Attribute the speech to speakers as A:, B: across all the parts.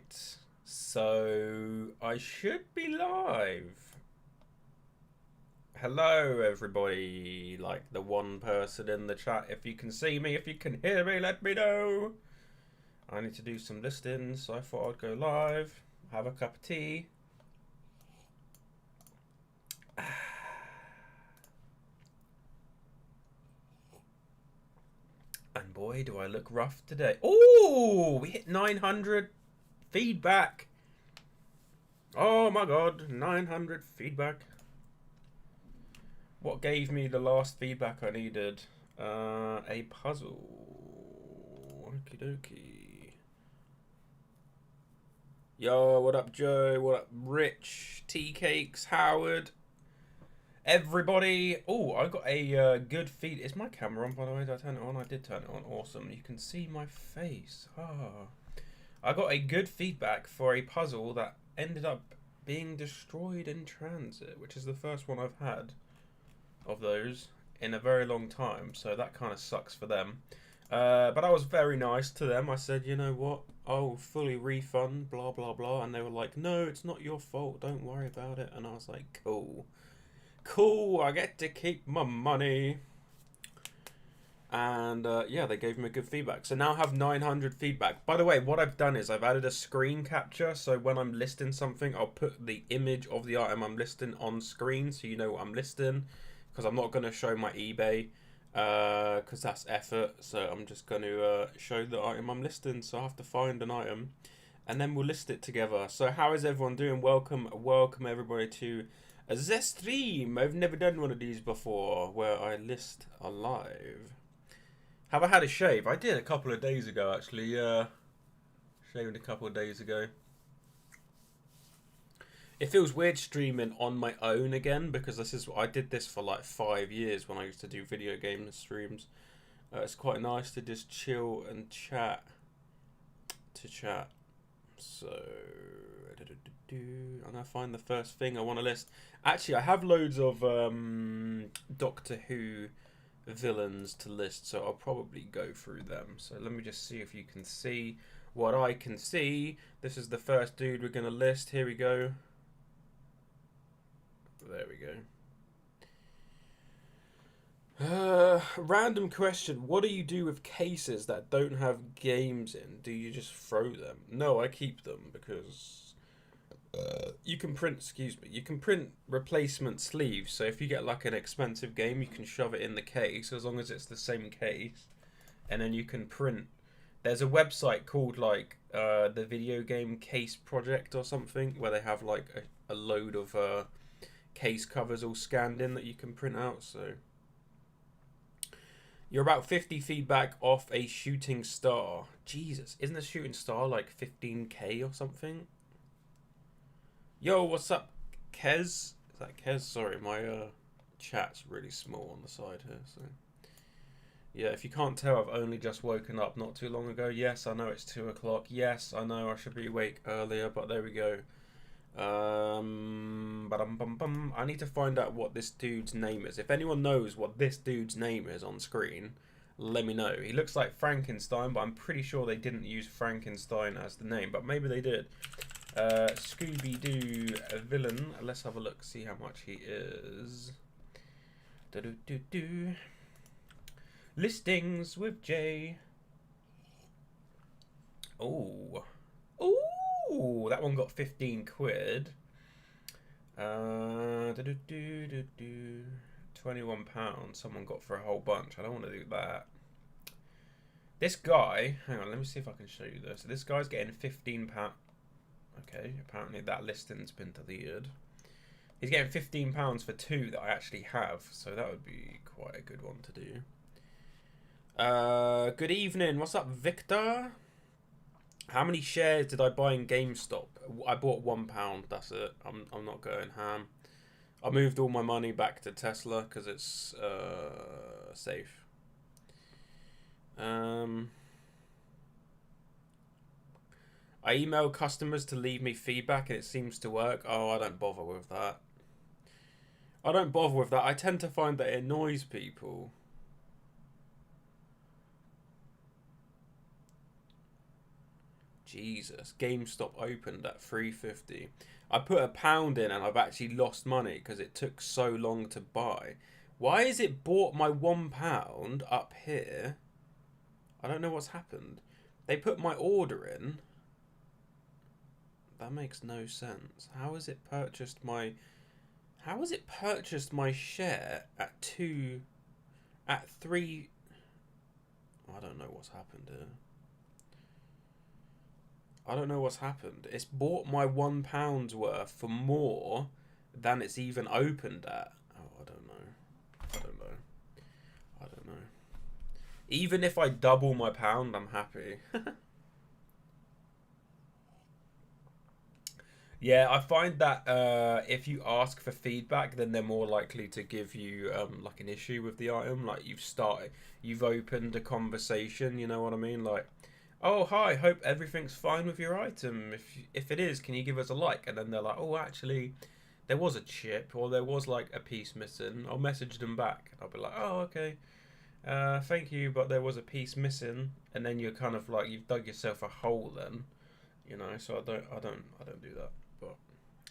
A: Right, so I should be live. Hello everybody, like the one person in the chat. If you can see me, if you can hear me, let me know. I need to do some listings, so I thought I'd go live, have a cup of tea. And boy, do I look rough today. Oh, we hit 900 feedback. Oh my god, 900 feedback. What gave me the last feedback I needed? A puzzle. Okie dokie. Yo, what up, Joe? What up, Rich? Tea Cakes, Howard? Everybody. Oh, I got a good feed. Is my camera on, by the way? Did I turn it on? I did turn it on. Awesome. You can see my face. Ah. I got a good feedback for a puzzle that ended up being destroyed in transit, which is the first one I've had of those in a very long time, so that kind of sucks for them. But I was very nice to them. I said, you know what, I'll fully refund, blah blah blah, and they were like, no, it's not your fault, don't worry about it. And I was like, cool, I get to keep my money. And yeah, they gave me good feedback, so now I have 900 feedback. By the way, what I've done is I've added a screen capture, so when I'm listing something, I'll put the image of the item I'm listing on screen, so you know what I'm listing, because I'm not going to show my eBay, because that's effort. So I'm just going to show the item I'm listing, so I have to find an item and then we'll list it together. So how is everyone doing? Welcome everybody to the stream. I've never done one of these before where I list alive. Have I had a shave? I did a couple of days ago, actually. Shaved a couple of days ago. It feels weird streaming on my own again, because I did this for like 5 years when I used to do video game streams. It's quite nice to just chill and chat. So I'm gonna find the first thing I want to list. Actually, I have loads of Doctor Who villains to list, so I'll probably go through them. So let me just see if you can see what I can see. This is the first dude we're gonna list. Here we go. There we go. Random question. What do you do with cases that don't have games in? Do you just throw them? No, I keep them because you can print, you can print replacement sleeves. So if you get like an expensive game, you can shove it in the case as long as it's the same case. And then you can print. There's a website called like the Video Game Case Project or something, where they have like a load of case covers all scanned in that you can print out. So you're about 50 feedback off a shooting star. Jesus, isn't a shooting star like 15k or something? Yo, what's up, Kez? Is that Kez? Sorry, my chat's really small on the side here. So yeah, if you can't tell, I've only just woken up not too long ago. Yes, I know it's 2 o'clock. Yes, I know I should be awake earlier, but there we go. I need to find out what this dude's name is. If anyone knows what this dude's name is on screen, let me know. He looks like Frankenstein, but I'm pretty sure they didn't use Frankenstein as the name, but maybe they did. Scooby-Doo villain. Let's have a look, see how much he is. Listings with Jay. Oh. Ooh, that one got 15 quid. £21 someone got for a whole bunch. I don't want to do that. This guy, hang on, let me see if I can show you this. This guy's getting £15. Okay, apparently that listing's been deleted. He's getting £15 for 2 that I actually have, so that would be quite a good one to do. Good evening. What's up, Victor? How many shares did I buy in Gamestop? I bought £1. That's it. I'm not going ham. I moved all my money back to Tesla because it's safe. I email customers to leave me feedback and it seems to work. Oh, I don't bother with that. I tend to find that it annoys people. Jesus. GameStop opened at 3.50. I put £1 in and I've actually lost money because it took so long to buy. Why is it bought my £1 up here? I don't know what's happened. They put my order in. That makes no sense. How has it purchased my share at 3? I don't know what's happened here. I don't know what's happened. It's bought my £1 worth for more than it's even opened at. Oh, I don't know. I don't know. I don't know. Even if I double my pound, I'm happy. Yeah, I find that if you ask for feedback, then they're more likely to give you like an issue with the item. Like you've opened a conversation. You know what I mean? Like, oh hi, hope everything's fine with your item. If it is, can you give us a like? And then they're like, oh actually, there was a chip or there was like a piece missing. I'll message them back. And I'll be like, oh okay, thank you, but there was a piece missing. And then you're kind of like you've dug yourself a hole then. You know, so I don't do that. But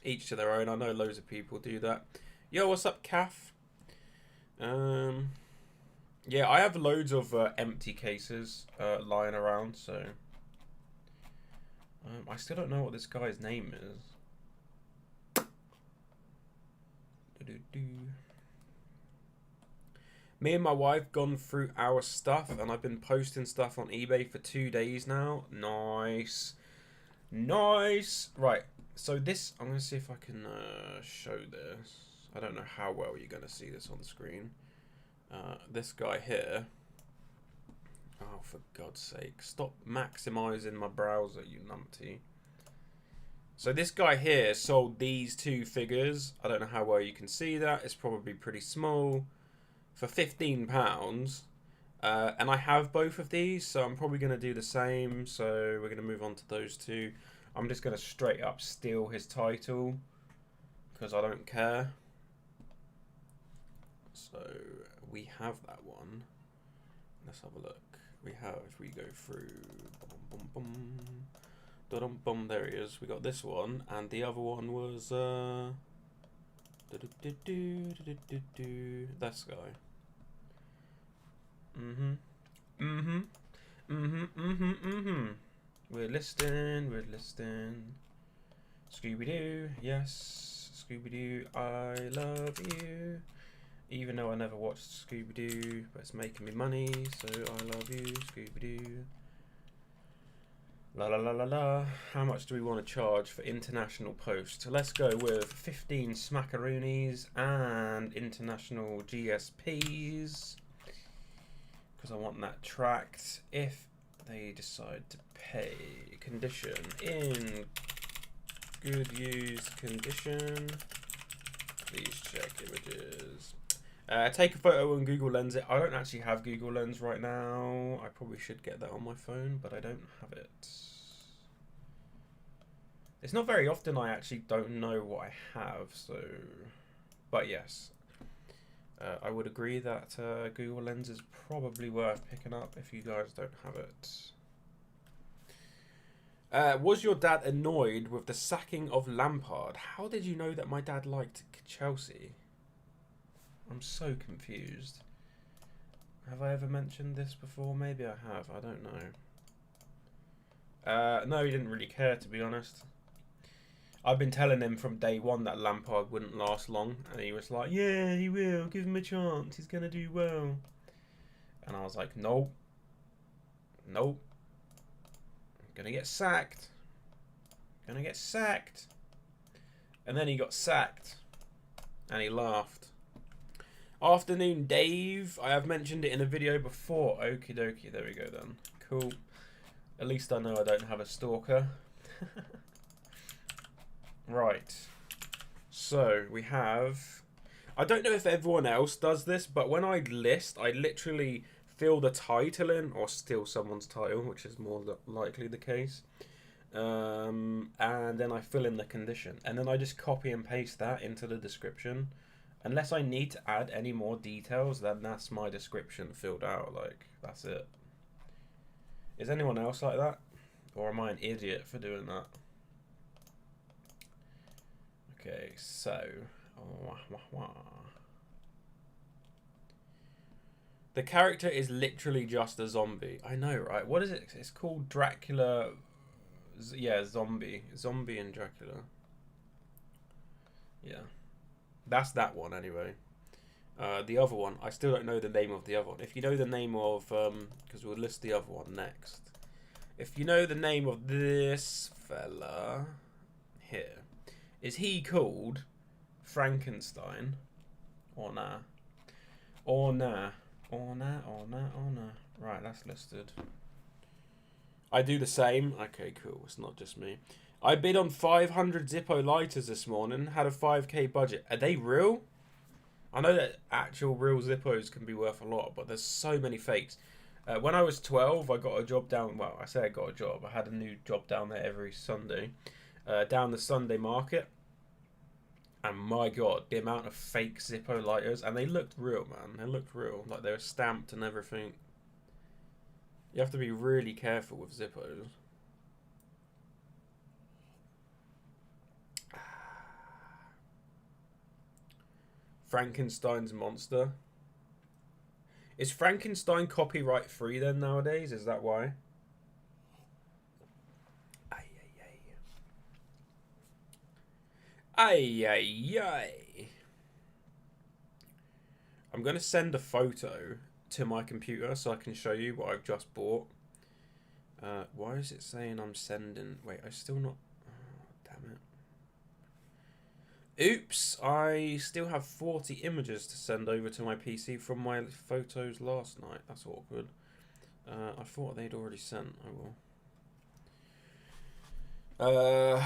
A: each to their own. I know loads of people do that. Yo, what's up, Kath? Yeah, I have loads of empty cases lying around, so I still don't know what this guy's name is. Me and my wife gone through our stuff, and I've been posting stuff on eBay for 2 days now. Nice. Nice. Right, so this, I'm going to see if I can show this. I don't know how well you're going to see this on the screen. This guy here. Oh, for God's sake. Stop maximizing my browser, you numpty. So this guy here sold these 2 figures. I don't know how well you can see that. It's probably pretty small. For £15. And I have both of these, so I'm probably going to do the same. So we're going to move on to those 2. I'm just going to straight up steal his title because I don't care. So we have that one. Let's have a look. We go through. There he is. We got this one, and the other one was this guy. We're listing. Scooby-Doo, yes. Scooby-Doo, I love you. Even though I never watched Scooby-Doo, but it's making me money, so I love you, Scooby-Doo. La la la la la. How much do we want to charge for international post? Let's go with 15 smackaroonies and international GSPs. Because I want that tracked. If they decide to pay, condition in good use condition, please check images. Take a photo and Google Lens it. I don't actually have Google Lens right now. I probably should get that on my phone, but I don't have it. It's not very often I actually don't know what I have, so... But yes. I would agree that Google Lens is probably worth picking up if you guys don't have it. Was your dad annoyed with the sacking of Lampard? How did you know that my dad liked Chelsea? I'm so confused. Have I ever mentioned this before? Maybe I have. I don't know. No, he didn't really care, to be honest. I've been telling him from day one that Lampard wouldn't last long, and he was like, yeah, he will, give him a chance, he's going to do well. And I was like, nope. Nope. I'm going to get sacked. Going to get sacked. And then he got sacked. And he laughed. Afternoon, Dave. I have mentioned it in a video before. Okie dokie, there we go then. Cool. At least I know I don't have a stalker. Right, so we have, I don't know if everyone else does this, but when I list, I literally fill the title in, or steal someone's title, which is more likely the case, and then I fill in the condition, and then I just copy and paste that into the description. Unless I need to add any more details, then that's my description filled out, like, that's it. Is anyone else like that? Or am I an idiot for doing that? Okay, so... The character is literally just a zombie. I know, right? What is it? It's called Dracula... Yeah, zombie. Zombie and Dracula. Yeah. That's that one, anyway. The other one, I still don't know the name of the other one. If you know the name of... because we'll list the other one next. If you know the name of this fella... Here. Is he called Frankenstein? Or nah? Or nah? Or nah, or nah, or nah. Right, that's listed. I do the same. Okay, cool. It's not just me. I bid on 500 Zippo lighters this morning. Had a 5k budget. Are they real? I know that actual real Zippos can be worth a lot, but there's so many fakes. When I was 12, I got a job down... Well, I say I got a job. I had a new job down there every Sunday. Down the Sunday market. And my god, the amount of fake Zippo lighters. And they looked real, man. They looked real. Like, they were stamped and everything. You have to be really careful with Zippos. Frankenstein's monster. Is Frankenstein copyright free then nowadays? Is that why? Ay. I'm going to send a photo to my computer so I can show you what I've just bought. Why is it saying I'm sending... Wait, I still not... Oh, damn it. Oops, I still have 40 images to send over to my PC from my photos last night. That's awkward. I thought they'd already sent. I will.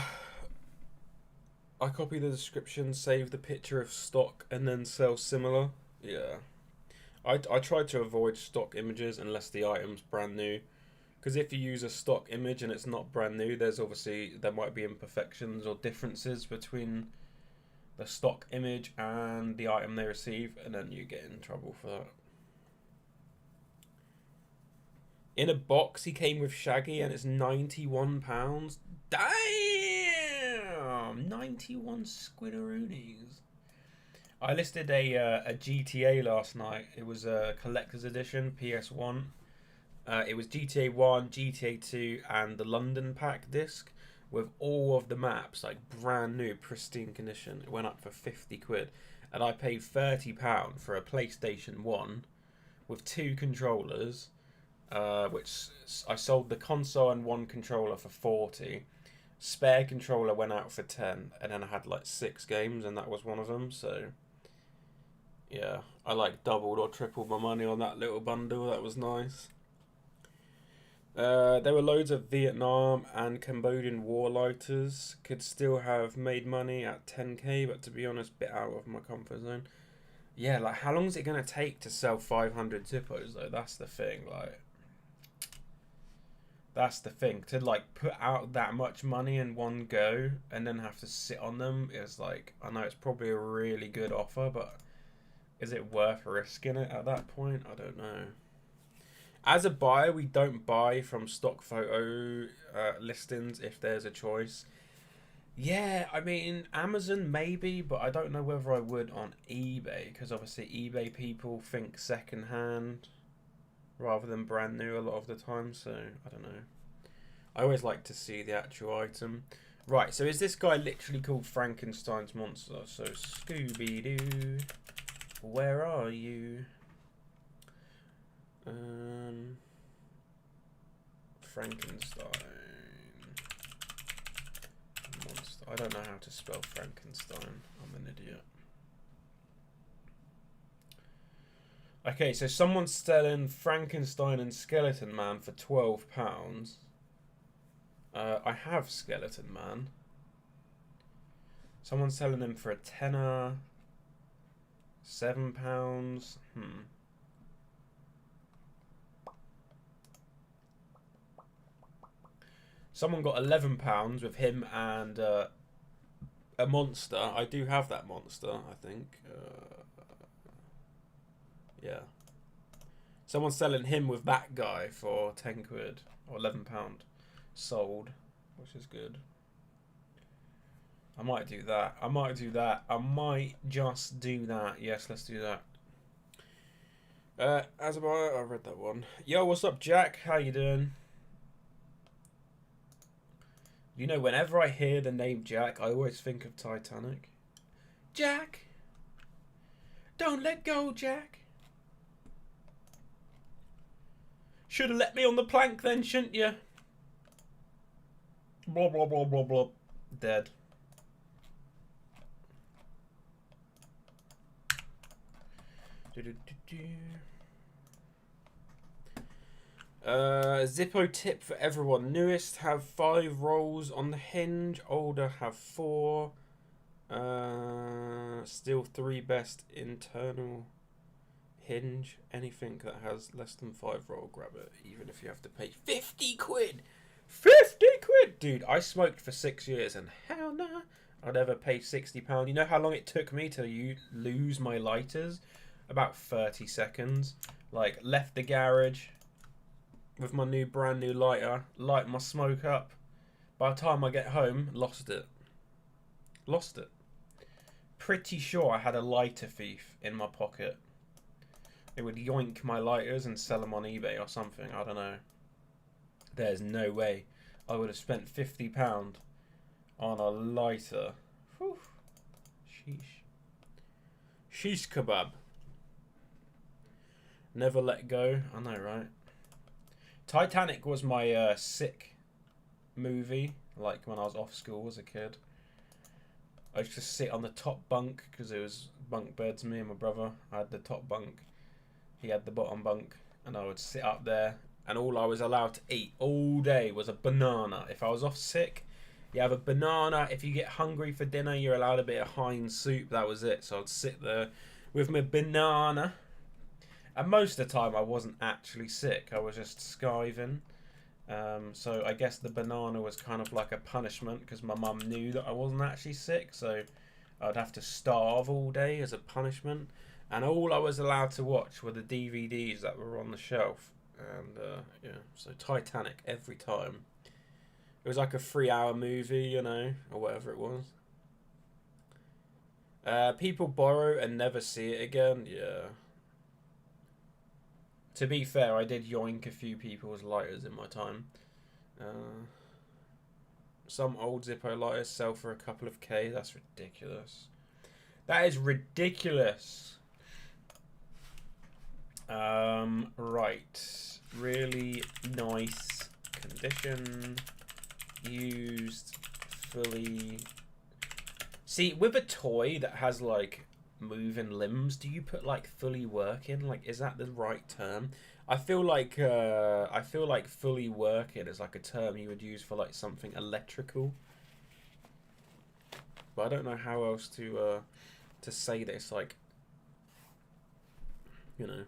A: I copy the description, save the picture of stock, and then sell similar. Yeah. I try to avoid stock images unless the item's brand new. Because if you use a stock image and it's not brand new, there might be imperfections or differences between the stock image and the item they receive, and then you get in trouble for that. In a box, he came with Shaggy, and it's £91. Damn! 91 squidderoonies. I listed a GTA last night. It was a collector's edition, PS1. It was GTA 1, GTA 2, and the London pack disc with all of the maps, like brand new, pristine condition. It went up for 50 quid. And I paid £30 for a PlayStation 1 with 2 controllers, which I sold the console and 1 controller for 40. Spare controller went out for 10, and then I had like 6 games, and that was one of them. So yeah, I like doubled or tripled my money on that little bundle. That was nice. There were loads of Vietnam and Cambodian war lighters. Could still have made money at 10k, but to be honest, bit out of my comfort zone. Yeah, like how long is it gonna take to sell 500 Zippos though? That's the thing. Like, that's the thing. To like put out that much money in one go and then have to sit on them is like, I know it's probably a really good offer, but is it worth risking it at that point? I don't know. As a buyer, we don't buy from stock photo listings if there's a choice. Yeah, I mean, Amazon maybe, but I don't know whether I would on eBay, because obviously eBay people think second-hand rather than brand new a lot of the time, so I don't know. I always like to see the actual item. Right, so is this guy literally called Frankenstein's monster? So Scooby-Doo, where are you? Frankenstein monster. I don't know how to spell Frankenstein. I'm an idiot. Okay, so someone's selling Frankenstein and Skeleton Man for £12. I have Skeleton Man. Someone's selling him for a tenner. £7. Someone got £11 with him and a monster. I do have that monster, I think. Yeah. Someone's selling him with that guy for 10 quid or £11. sold, which is good. I might do that. I might do that. I might just do that. Yes, let's do that. As about, I read that one. Yo, what's up, Jack? How you doing? You know, whenever I hear the name Jack, I always think of Titanic. Jack! Don't let go, Jack! Should have let me on the plank then, shouldn't you? Blah, blah, blah, blah, blah. Dead. Zippo tip for everyone. Newest have 5 rolls on the hinge. Older have 4. Still 3 best internal hinge. Anything that has less than 5 roll, grab it. Even if you have to pay 50 quid. 50 quid! Dude, I smoked for 6 years and hell nah, I'd ever pay £60. You know how long it took me to lose my lighters? About 30 seconds. Like, left the garage with my brand new lighter, light my smoke up. By the time I get home, lost it. Lost it. Pretty sure I had a lighter thief in my pocket. It would yoink my lighters and sell them on eBay or something. I don't know. There's no way I would have spent £50 on a lighter. Whew. Sheesh. Sheesh kebab. Never let go. I know, right? Titanic was my sick movie, like when I was off school as a kid. I used to sit on the top bunk because it was bunk beds, me and my brother. I had the top bunk, he had the bottom bunk, and I would sit up there, and all I was allowed to eat all day was a banana. If I was off sick, you have a banana. If you get hungry for dinner, you're allowed a bit of Heinz soup. That was it. So I'd sit there with my banana. And most of the time I wasn't actually sick, I was just skiving. So I guess the banana was kind of like a punishment because my mum knew that I wasn't actually sick, so I'd have to starve all day as a punishment. And all I was allowed to watch were the DVDs that were on the shelf. And yeah, so Titanic every time. It was like a 3-hour movie, you know, or whatever it was. People borrow and never see it again, yeah. To be fair, I did yoink a few people's lighters in my time. Some old Zippo lighters sell for a couple of K. That's ridiculous. That is ridiculous. Right. Really nice condition. Used fully. See, with a toy that has like moving limbs, do you put like fully working? Like, is that the right term? I feel like fully working is like a term you would use for like something electrical, but I don't know how else to say this, like, you know,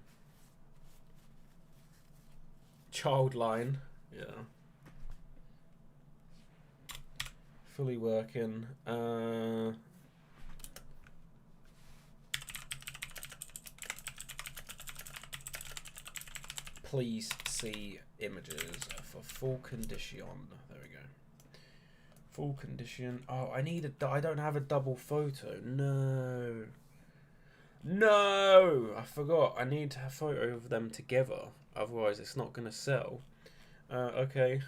A: child line. Yeah, fully working. Please see images for full condition. There we go. Full condition. Oh, I don't have a double photo. No. No! I forgot. I need to have a photo of them together. Otherwise, it's not going to sell. Okay.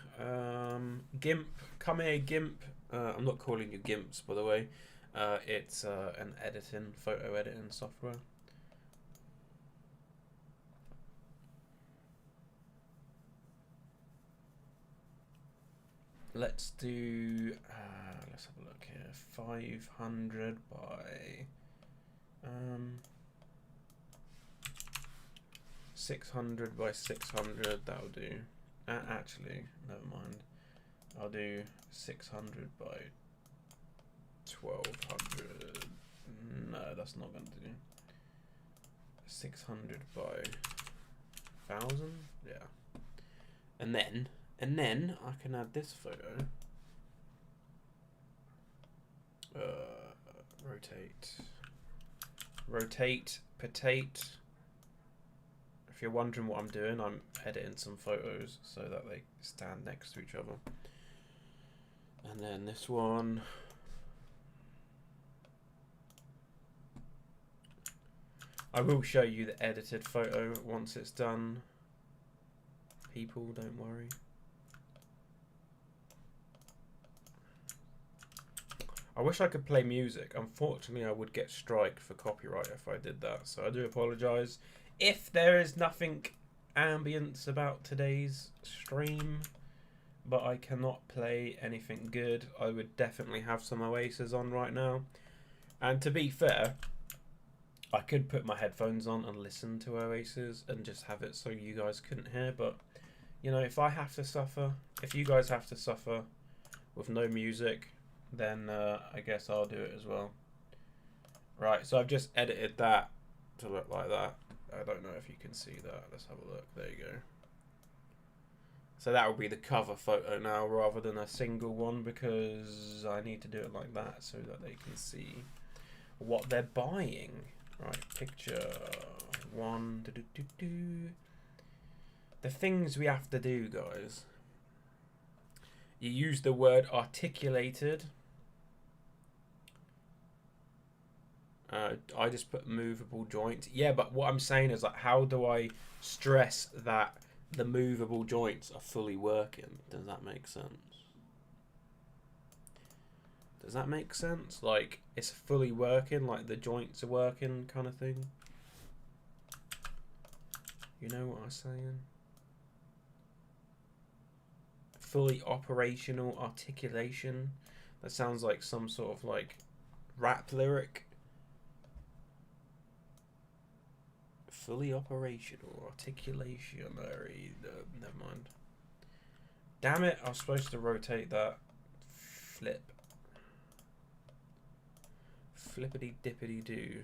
A: GIMP. Come here, GIMP. I'm not calling you GIMPs, by the way. It's an photo editing software. Let's do, let's have a look here, 500 by 600 by 600, that'll do. Actually, never mind. I'll do 600 by 1200. No, that's not going to do. 600 by 1000? Yeah. And then I can add this photo. Rotate, potate. If you're wondering what I'm doing, I'm editing some photos so that they stand next to each other. And then this one. I will show you the edited photo once it's done. People, don't worry. I wish I could play music. Unfortunately, I would get striked for copyright if I did that. So I do apologise. If there is nothing ambience about today's stream, but I cannot play anything good, I would definitely have some Oasis on right now. And to be fair, I could put my headphones on and listen to Oasis and just have it so you guys couldn't hear. But, you know, if I have to suffer, if you guys have to suffer with no music, then I guess I'll do it as well. Right, so I've just edited that to look like that. I don't know if you can see that. Let's have a look. There you go. So that will be the cover photo now rather than a single one, because I need to do it like that so that they can see what they're buying. Right, picture one. The things we have to do, guys. You use the word articulated. I just put movable joint. Yeah, but what I'm saying is, like, how do I stress that the movable joints are fully working? Does that make sense? Does that make sense? Like, it's fully working, like the joints are working kind of thing. You know what I'm saying? Fully operational articulation. That sounds like some sort of like rap lyric. Fully operational articulationary. Never mind. Damn it! I was supposed to rotate that. Flip. Flippity dippity do.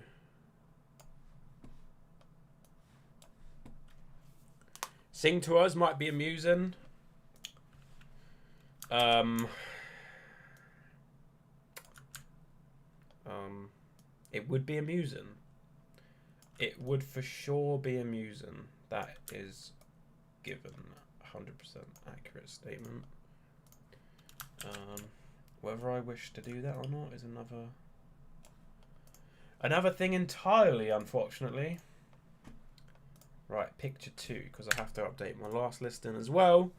A: Sing to us might be amusing. It would be amusing. It would for sure be amusing. That is given. 100% accurate statement. Whether I wish to do that or not is another thing entirely, unfortunately. Right, picture 2, because I have to update my last listing as well,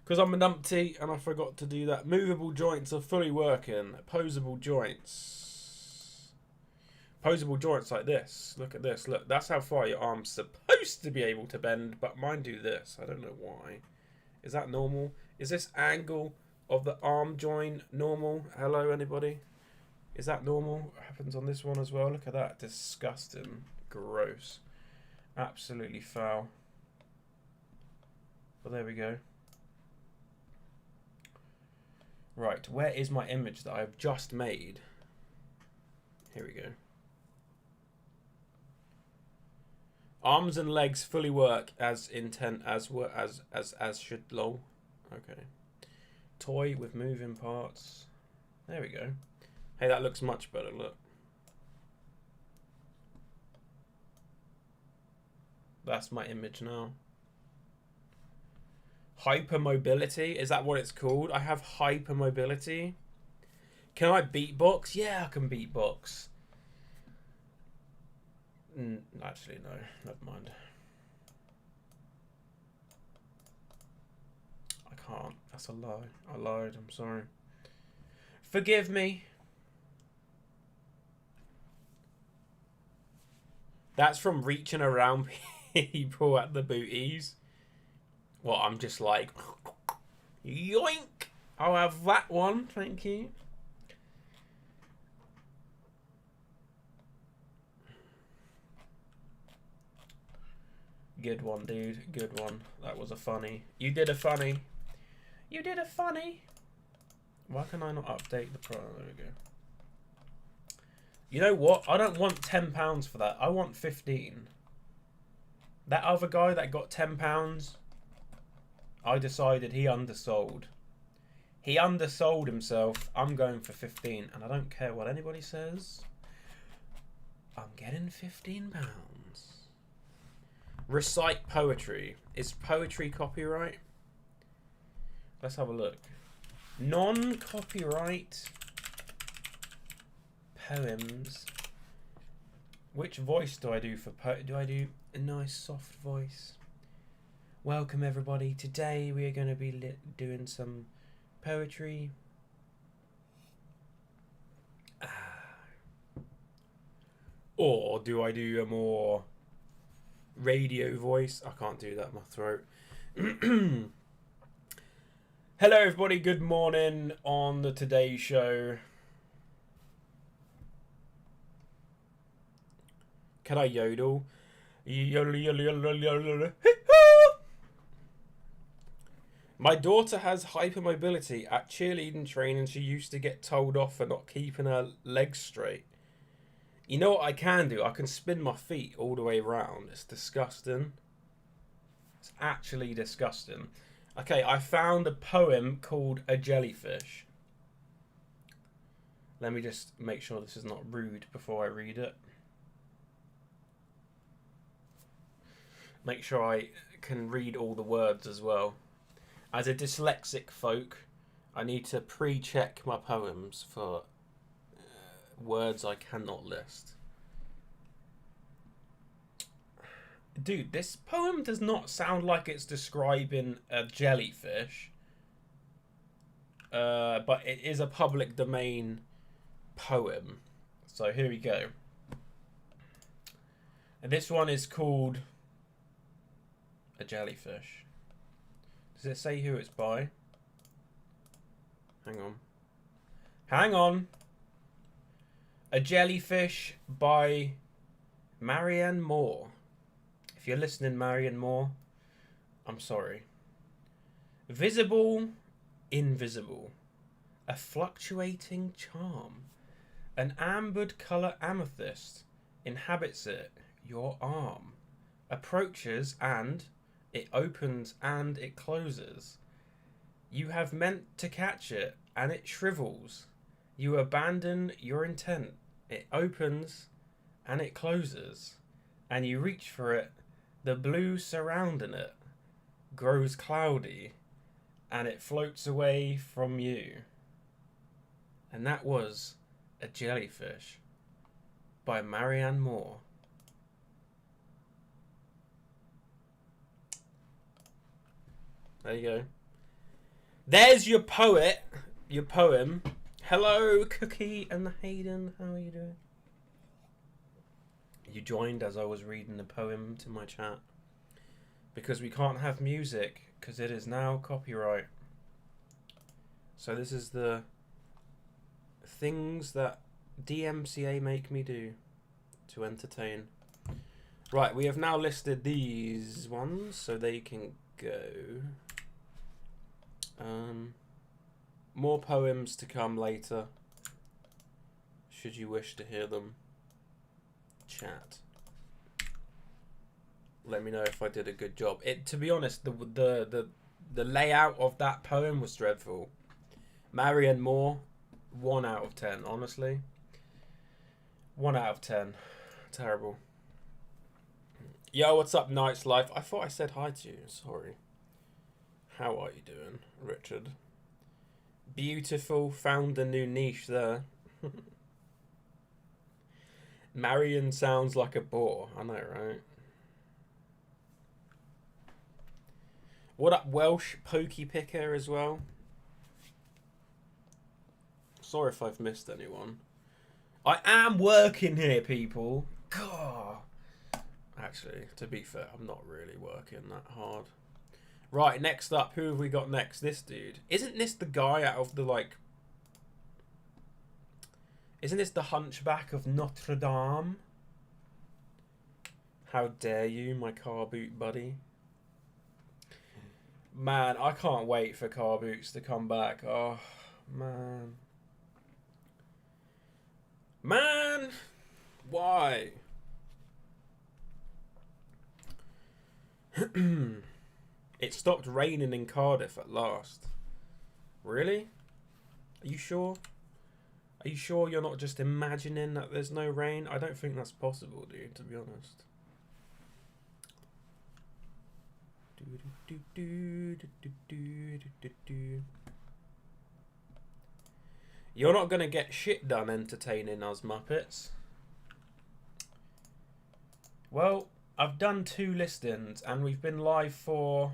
A: because I'm a numpty and I forgot to do that. Movable joints are fully working. Posable joints. Posable joints like this. Look at this. Look, that's how far your arm's supposed to be able to bend, but mine do this. I don't know why. Is that normal? Is this angle of the arm joint normal? Hello, anybody? Is that normal? Happens on this one as well. Look at that. Disgusting. Gross. Absolutely foul. But there we go. Right, where is my image that I've just made? Here we go. Arms and legs fully work as intent as should. Lol. Okay. Toy with moving parts. There we go. Hey, that looks much better. Look. That's my image now. Hypermobility, is that what it's called? I have hypermobility. Can I beatbox? Yeah, I can beatbox. Actually, no. Never mind. I can't. That's a lie. I lied. I'm sorry. Forgive me. That's from reaching around people at the booties. Well, I'm just like, yoink. I'll have that one. Thank you. Good one, dude. Good one. That was a funny. You did a funny. You did a funny. Why can I not update the pro? There we go. You know what? I don't want £10 for that. I want 15. That other guy that got £10, I decided he undersold. He undersold himself. I'm going for 15, and I don't care what anybody says. I'm getting £15. Recite poetry. Is poetry copyright? Let's have a look. Non-copyright poems. Which voice do I do for do I do a nice soft voice? Welcome everybody. Today we are going to be doing some poetry. Or do I do a more radio voice? I can't do that in my throat. Hello everybody, good morning on the Today Show. Can I yodel? My daughter has hypermobility. At cheerleading training, she used to get told off for not keeping her legs straight. You know what I can do? I can spin my feet all the way around. It's disgusting. It's actually disgusting. Okay, I found a poem called A Jellyfish. Let me just make sure this is not rude before I read it. Make sure I can read all the words as well. As a dyslexic folk, I need to pre-check my poems for words I cannot list. Dude, this poem does not sound like it's describing a jellyfish. But it is a public domain poem. So here we go. And this one is called A Jellyfish. Does it say who it's by? Hang on. Hang on. A Jellyfish by Marianne Moore. If you're listening, Marianne Moore, I'm sorry. Visible, invisible. A fluctuating charm. An ambered colour amethyst inhabits it, your arm. Approaches and it opens and it closes. You have meant to catch it and it shrivels. You abandon your intent. It opens and it closes. And you reach for it. The blue surrounding it grows cloudy and it floats away from you. And that was A Jellyfish by Marianne Moore. There you go. There's your poet, your poem. Hello, Cookie and Hayden. How are you doing? You joined as I was reading the poem to my chat. Because we can't have music, because it is now copyright. So this is the things that DMCA make me do to entertain. Right, we have now listed these ones so they can go. More poems to come later, should you wish to hear them. Chat. Let me know if I did a good job. To be honest, the layout of that poem was dreadful. Marianne Moore, 1 out of 10, honestly. 1 out of 10. Terrible. Yo, what's up, Night's Life? I thought I said hi to you. Sorry. How are you doing, Richard? Beautiful. Found a new niche there. Marion sounds like a bore. I know, right? What up, Welsh Pokey Picker as well? Sorry if I've missed anyone. I am working here, people. God. Actually, to be fair, I'm not really working that hard. Right, next up, who have we got next? This dude. Isn't this the guy out of the, like... Isn't this the Hunchback of Notre Dame? How dare you, my CARBOOT buddy? Man, I can't wait for CARBOOTs to come back. Oh, man. Man! Why? It stopped raining in Cardiff at last. Really? Are you sure? Are you sure you're not just imagining that there's no rain? I don't think that's possible, dude, to be honest. You're not going to get shit done entertaining us Muppets. Well, I've done 2 listings and we've been live for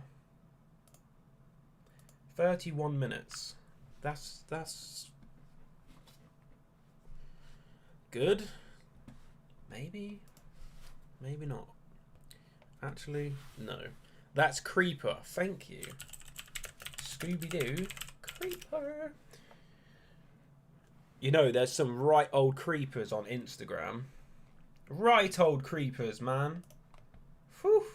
A: 31 minutes. That's good. Maybe not. Actually, no. That's Creeper. Thank you. Scooby-Doo. Creeper. You know, there's some right old creepers on Instagram. Right old creepers, man. Whew.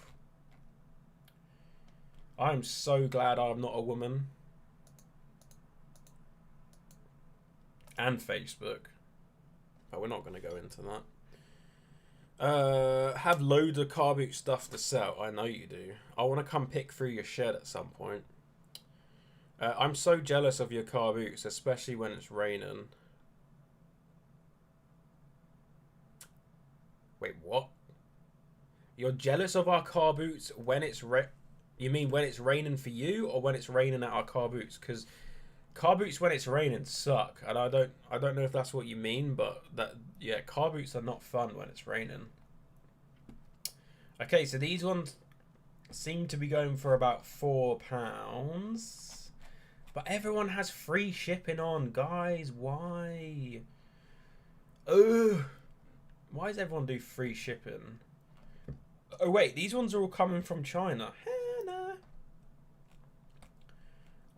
A: I'm so glad I'm not a woman. And Facebook. But we're not going to go into that. Have loads of CARBOOT stuff to sell. I know you do. I want to come pick through your shed at some point. I'm so jealous of your CARBOOts, especially when it's raining. Wait, what? You're jealous of our CARBOOts when it's You mean when it's raining for you, or when it's raining at our CARBOOts? Because CARBOOts when it's raining suck, and I don't know if that's what you mean, but yeah, CARBOOts are not fun when it's raining. Okay, so these ones seem to be going for about £4, but everyone has free shipping on, guys. Why? Ugh. Why does everyone do free shipping? Oh wait, these ones are all coming from China. Hannah.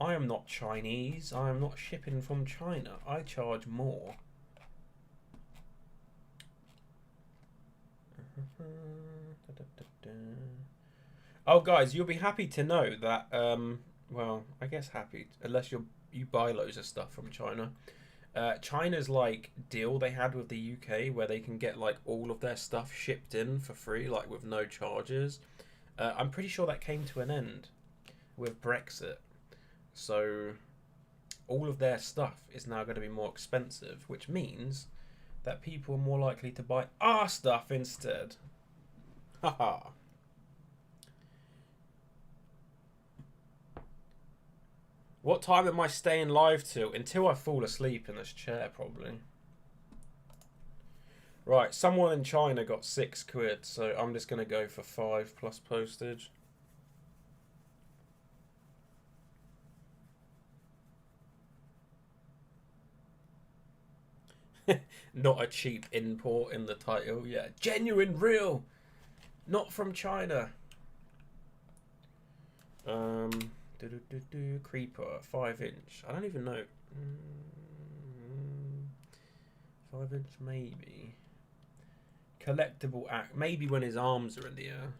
A: I am not Chinese. I am not shipping from China. I charge more. Oh guys, you'll be happy to know that well, I guess happy unless you buy loads of stuff from China. China's like deal they had with the UK where they can get like all of their stuff shipped in for free, like with no charges. I'm pretty sure that came to an end with Brexit. So all of their stuff is now going to be more expensive, which means that people are more likely to buy our stuff instead. Haha. What time am I staying live till? Until I fall asleep in this chair, probably. Right, someone in China got £6, so I'm just going to go for 5 plus postage. Not a cheap import in the title. Yeah, genuine, real. Not from China. Creeper, 5-inch. I don't even know. 5-inch, maybe. Collectible act. Maybe when his arms are in the air.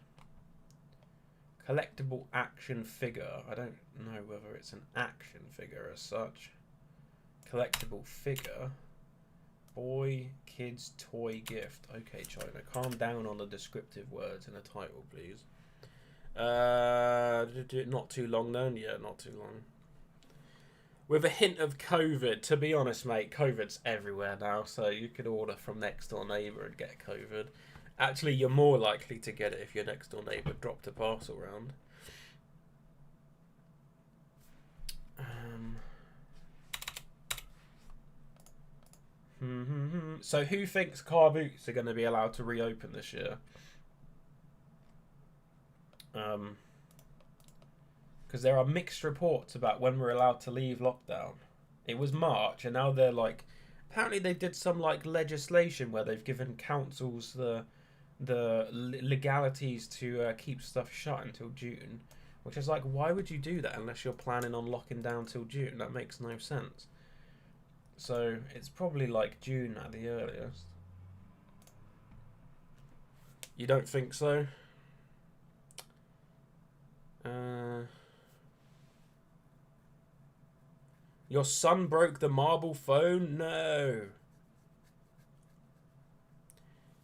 A: Collectible action figure. I don't know whether it's an action figure as such. Collectible figure. Boy, kids, toy, gift. Okay, China, calm down on the descriptive words in the title, please. Not too long though. Yeah, not too long. With a hint of COVID. To be honest, mate, COVID's everywhere now, so you could order from next door neighbour and get COVID. Actually, you're more likely to get it if your next door neighbour dropped a parcel round. So who thinks CARBOOTs are going to be allowed to reopen this year? Because there are mixed reports about when we're allowed to leave lockdown. It was March, and now they're like, apparently they did some like legislation where they've given councils the legalities to keep stuff shut until June, which is like, why would you do that unless you're planning on locking down till June? That makes no sense. So it's probably like June at the earliest. You don't think so? Your son broke the marble phone? No.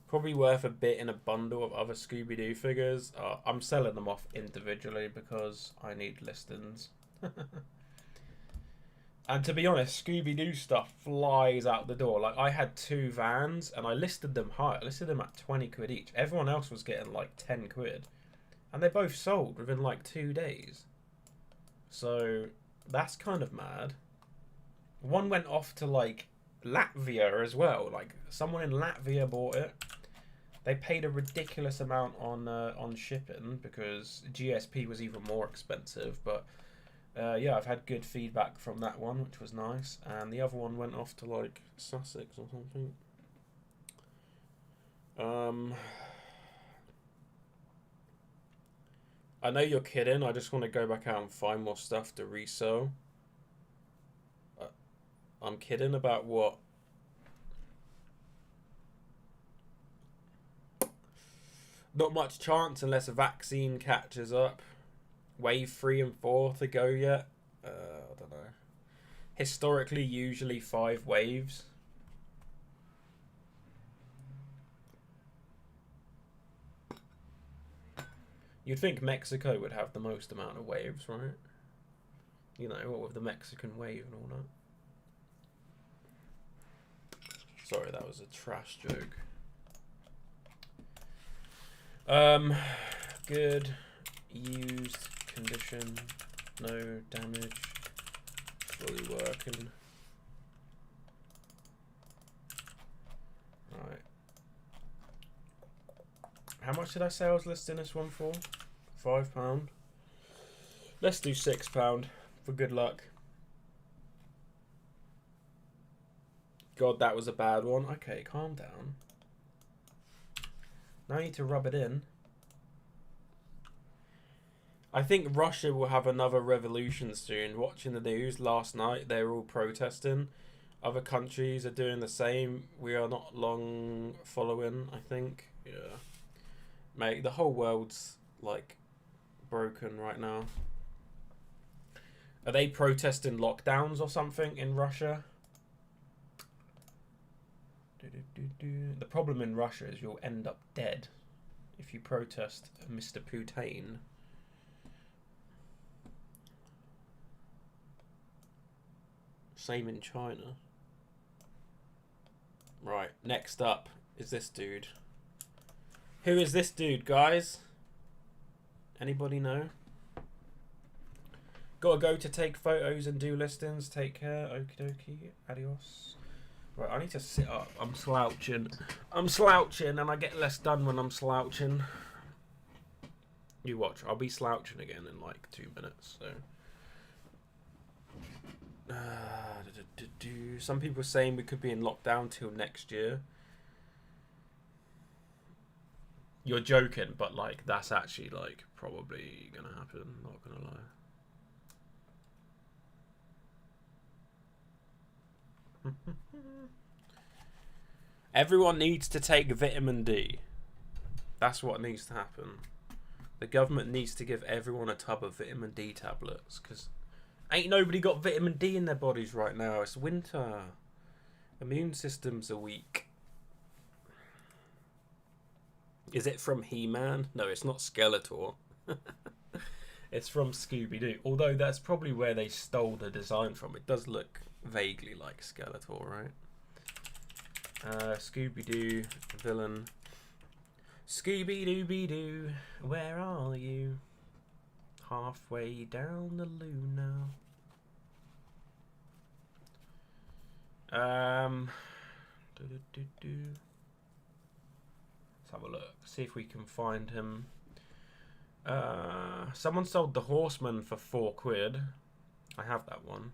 A: Probably worth a bit in a bundle of other Scooby-Doo figures. I'm selling them off individually because I need listings. And to be honest, Scooby-Doo stuff flies out the door. Like, I had 2 vans and I listed them high. I listed them at 20 quid each. Everyone else was getting like 10 quid. And they both sold within like 2 days. So, that's kind of mad. One went off to like Latvia as well. Like someone in Latvia bought it. They paid a ridiculous amount on shipping because GSP was even more expensive. But yeah, I've had good feedback from that one, which was nice. And the other one went off to like Sussex or something. I know you're kidding. I just want to go back out and find more stuff to resell. I'm kidding about what? Not much chance unless a vaccine catches up. Wave 3 and 4 to go yet? I don't know. Historically, usually 5 waves. You'd think Mexico would have the most amount of waves, right? You know, what with the Mexican wave and all that. Sorry, that was a trash joke. Good. Used condition. No damage. Fully working. Right. How much did I say I was listing this one for? £5. Let's do £6 for good luck. God, that was a bad one. Okay, calm down. Now I need to rub it in. I think Russia will have another revolution soon. Watching the news last night, they were all protesting. Other countries are doing the same. We are not long following, I think. Yeah. Mate, the whole world's, like, broken right now. Are they protesting lockdowns or something in Russia? The problem in Russia is you'll end up dead if you protest Mr. Putin. Same in China. Right, next up is this dude. Who is this dude, guys? Anybody know? Gotta go to take photos and do listings. Take care. Okie dokie. Adios. Right, I need to sit up. I'm slouching. I'm slouching and I get less done when I'm slouching. You watch. I'll be slouching again in like 2 minutes. So. Some people are saying we could be in lockdown till next year. You're joking, but like that's actually like probably gonna happen. Not gonna lie. Everyone needs to take vitamin D. That's what needs to happen. The government needs to give everyone a tub of vitamin D tablets because ain't nobody got vitamin D in their bodies right now. It's winter. Immune systems are weak. Is it from He-Man? No, it's not Skeletor. It's from Scooby-Doo. Although that's probably where they stole the design from. It does look vaguely like Skeletor, right? Scooby-Doo villain. Scooby-Dooby-Doo, where are you? Halfway down the loo now. Let's have a look. See if we can find him. Someone sold the Horseman for £4. I have that one.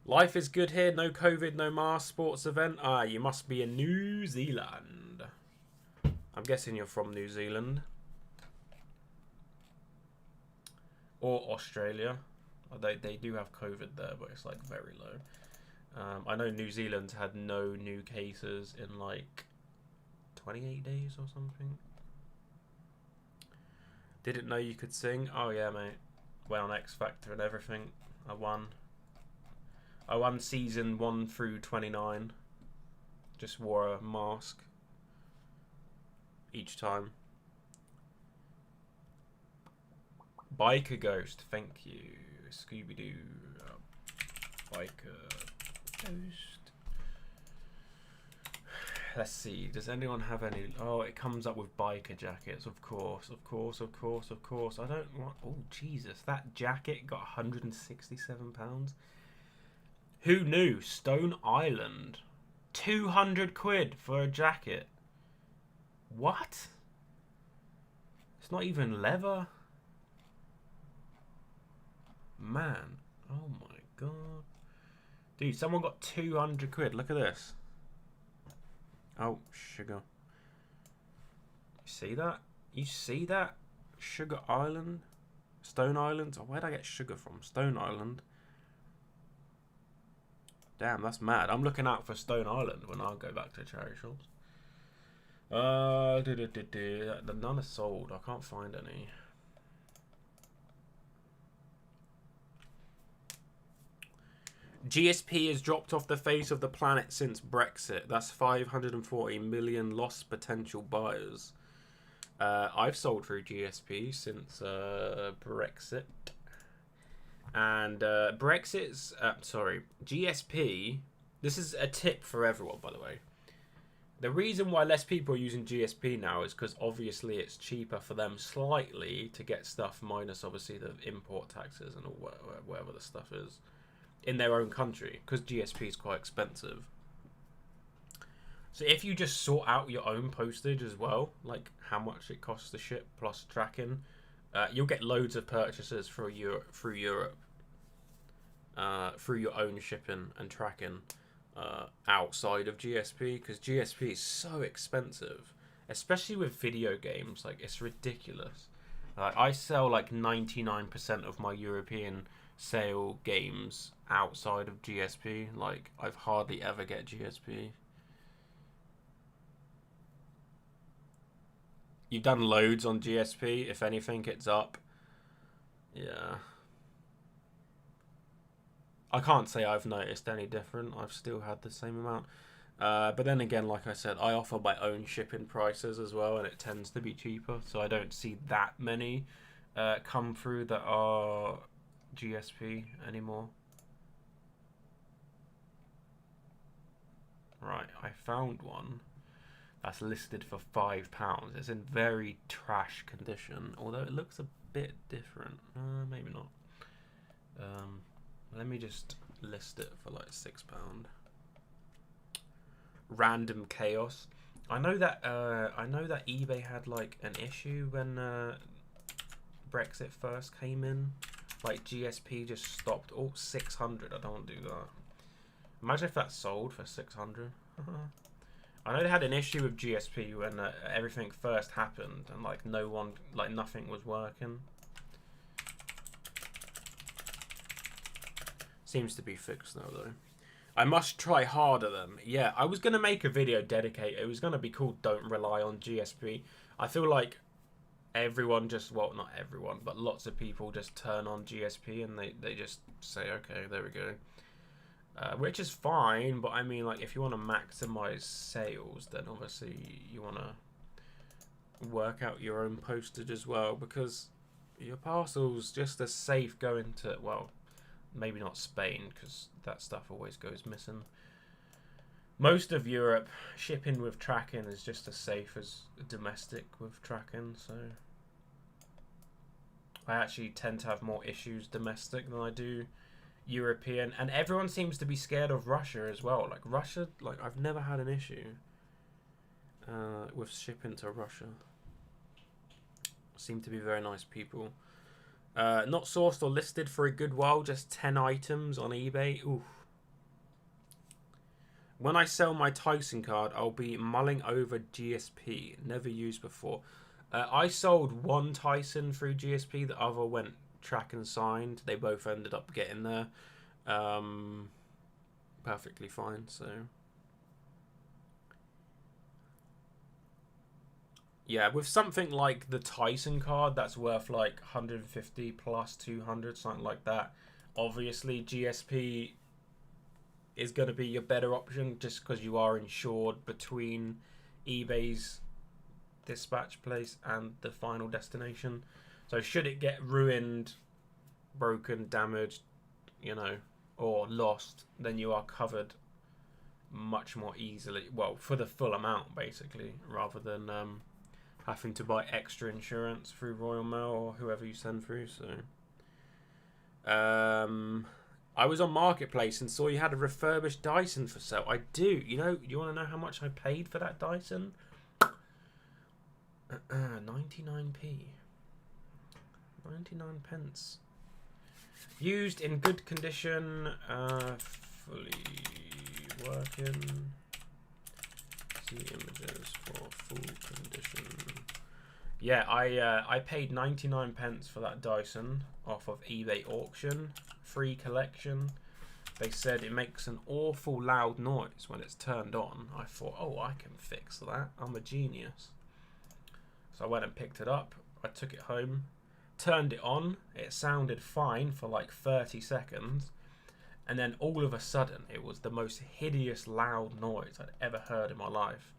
A: Life is good here. No COVID, no mask. Sports event. Ah, you must be in New Zealand. I'm guessing you're from New Zealand. Or Australia. They do have COVID there, but it's like very low. I know New Zealand's had no new cases in like 28 days or something. Didn't know you could sing. Oh yeah, mate. Went on X Factor and everything. I won season 1 through 29. Just wore a mask each time. Biker Ghost, thank you. Scooby-Doo. Biker Post. Let's see. Does anyone have any? Oh, it comes up with biker jackets. Of course. I don't want. Oh, Jesus. That jacket got £167. Who knew? Stone Island. 200 quid for a jacket. What? It's not even leather. Man. Oh my god. Dude, someone got 200 quid. Look at this. Oh, sugar. You see that? You see that? Sugar Island? Stone Island? Oh, where'd I get sugar from? Stone Island. Damn, that's mad. I'm looking out for Stone Island when I go back to charity shops. None are sold. I can't find any. GSP has dropped off the face of the planet since Brexit. That's 540 million lost potential buyers. I've sold through GSP since Brexit. And GSP, this is a tip for everyone, by the way. The reason why less people are using GSP now is because obviously it's cheaper for them slightly to get stuff, minus obviously the import taxes and all wherever the stuff is in their own country, because GSP is quite expensive. So if you just sort out your own postage as well, like how much it costs to ship plus tracking, you'll get loads of purchases through Europe, through your own shipping and tracking outside of GSP, because GSP is so expensive, especially with video games. Like, it's ridiculous. I sell like 99% of my European sale games outside of GSP. Like, I've hardly ever get GSP. You've done loads on GSP. If anything, it's up. Yeah. I can't say I've noticed any different. I've still had the same amount. But then again, like I said, I offer my own shipping prices as well, and it tends to be cheaper. So I don't see that many come through that are GSP anymore. Right, I found one that's listed for £5. It's in very trash condition, although it looks a bit different. Maybe not. Let me just list it for like £6. Random chaos. I know that eBay had like an issue when Brexit first came in. Like, GSP just stopped. Oh, 600. I don't want to do that. Imagine if that sold for 600. I know they had an issue with GSP when everything first happened, and like nothing was working. Seems to be fixed now though. I must try harder then. Yeah, I was gonna make a video dedicated. It was gonna be called "Don't Rely on GSP." I feel like everyone just, well, not everyone, but lots of people just turn on GSP and they just say, okay, there we go. Which is fine, but I mean, like, if you want to maximize sales, then obviously you want to work out your own postage as well, because your parcel's just as safe going to, well, maybe not Spain, because that stuff always goes missing. Most of Europe, shipping with tracking is just as safe as domestic with tracking, so I actually tend to have more issues domestic than I do European, and everyone seems to be scared of Russia as well. Like, Russia, like, I've never had an issue with shipping to Russia. Seem to be very nice people. Not sourced or listed for a good while, just 10 items on eBay. Oof. When I sell my Tyson card, I'll be mulling over GSP. Never used before. I sold one Tyson through GSP. The other went track and signed. They both ended up getting there perfectly fine. So yeah, with something like the Tyson card that's worth like 150 plus 200, something like that, obviously GSP is going to be your better option, just because you are insured between eBay's dispatch place and the final destination. So should it get ruined, broken, damaged, you know, or lost, then you are covered much more easily. Well, for the full amount, basically, rather than having to buy extra insurance through Royal Mail or whoever you send through. So, I was on Marketplace and saw you had a refurbished Dyson for sale. I do. You know, you want to know how much I paid for that Dyson? 99p. 99 pence. Used in good condition, fully working. See images for full condition. Yeah, I paid 99 pence for that Dyson off of eBay auction. Free collection. They said it makes an awful loud noise when it's turned on. I thought, oh, I can fix that. I'm a genius. So I went and picked it up. I took it home, turned it on. It sounded fine for like 30 seconds. And then all of a sudden, it was the most hideous loud noise I'd ever heard in my life.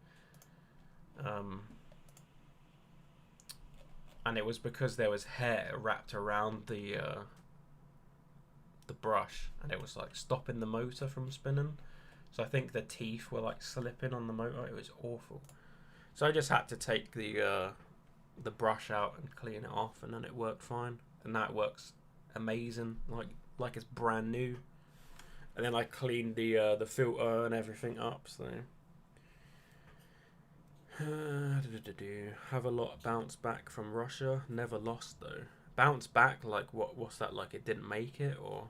A: And it was because there was hair wrapped around the brush, and it was like stopping the motor from spinning. So I think the teeth were like slipping on the motor. It was awful. So I just had to take the brush out and clean it off, and then it worked fine. And now it works amazing, like it's brand new. And then I cleaned the filter and everything up. So have a lot bounce back from Russia. Never lost though. Bounce back, like what's that, like it didn't make it? Or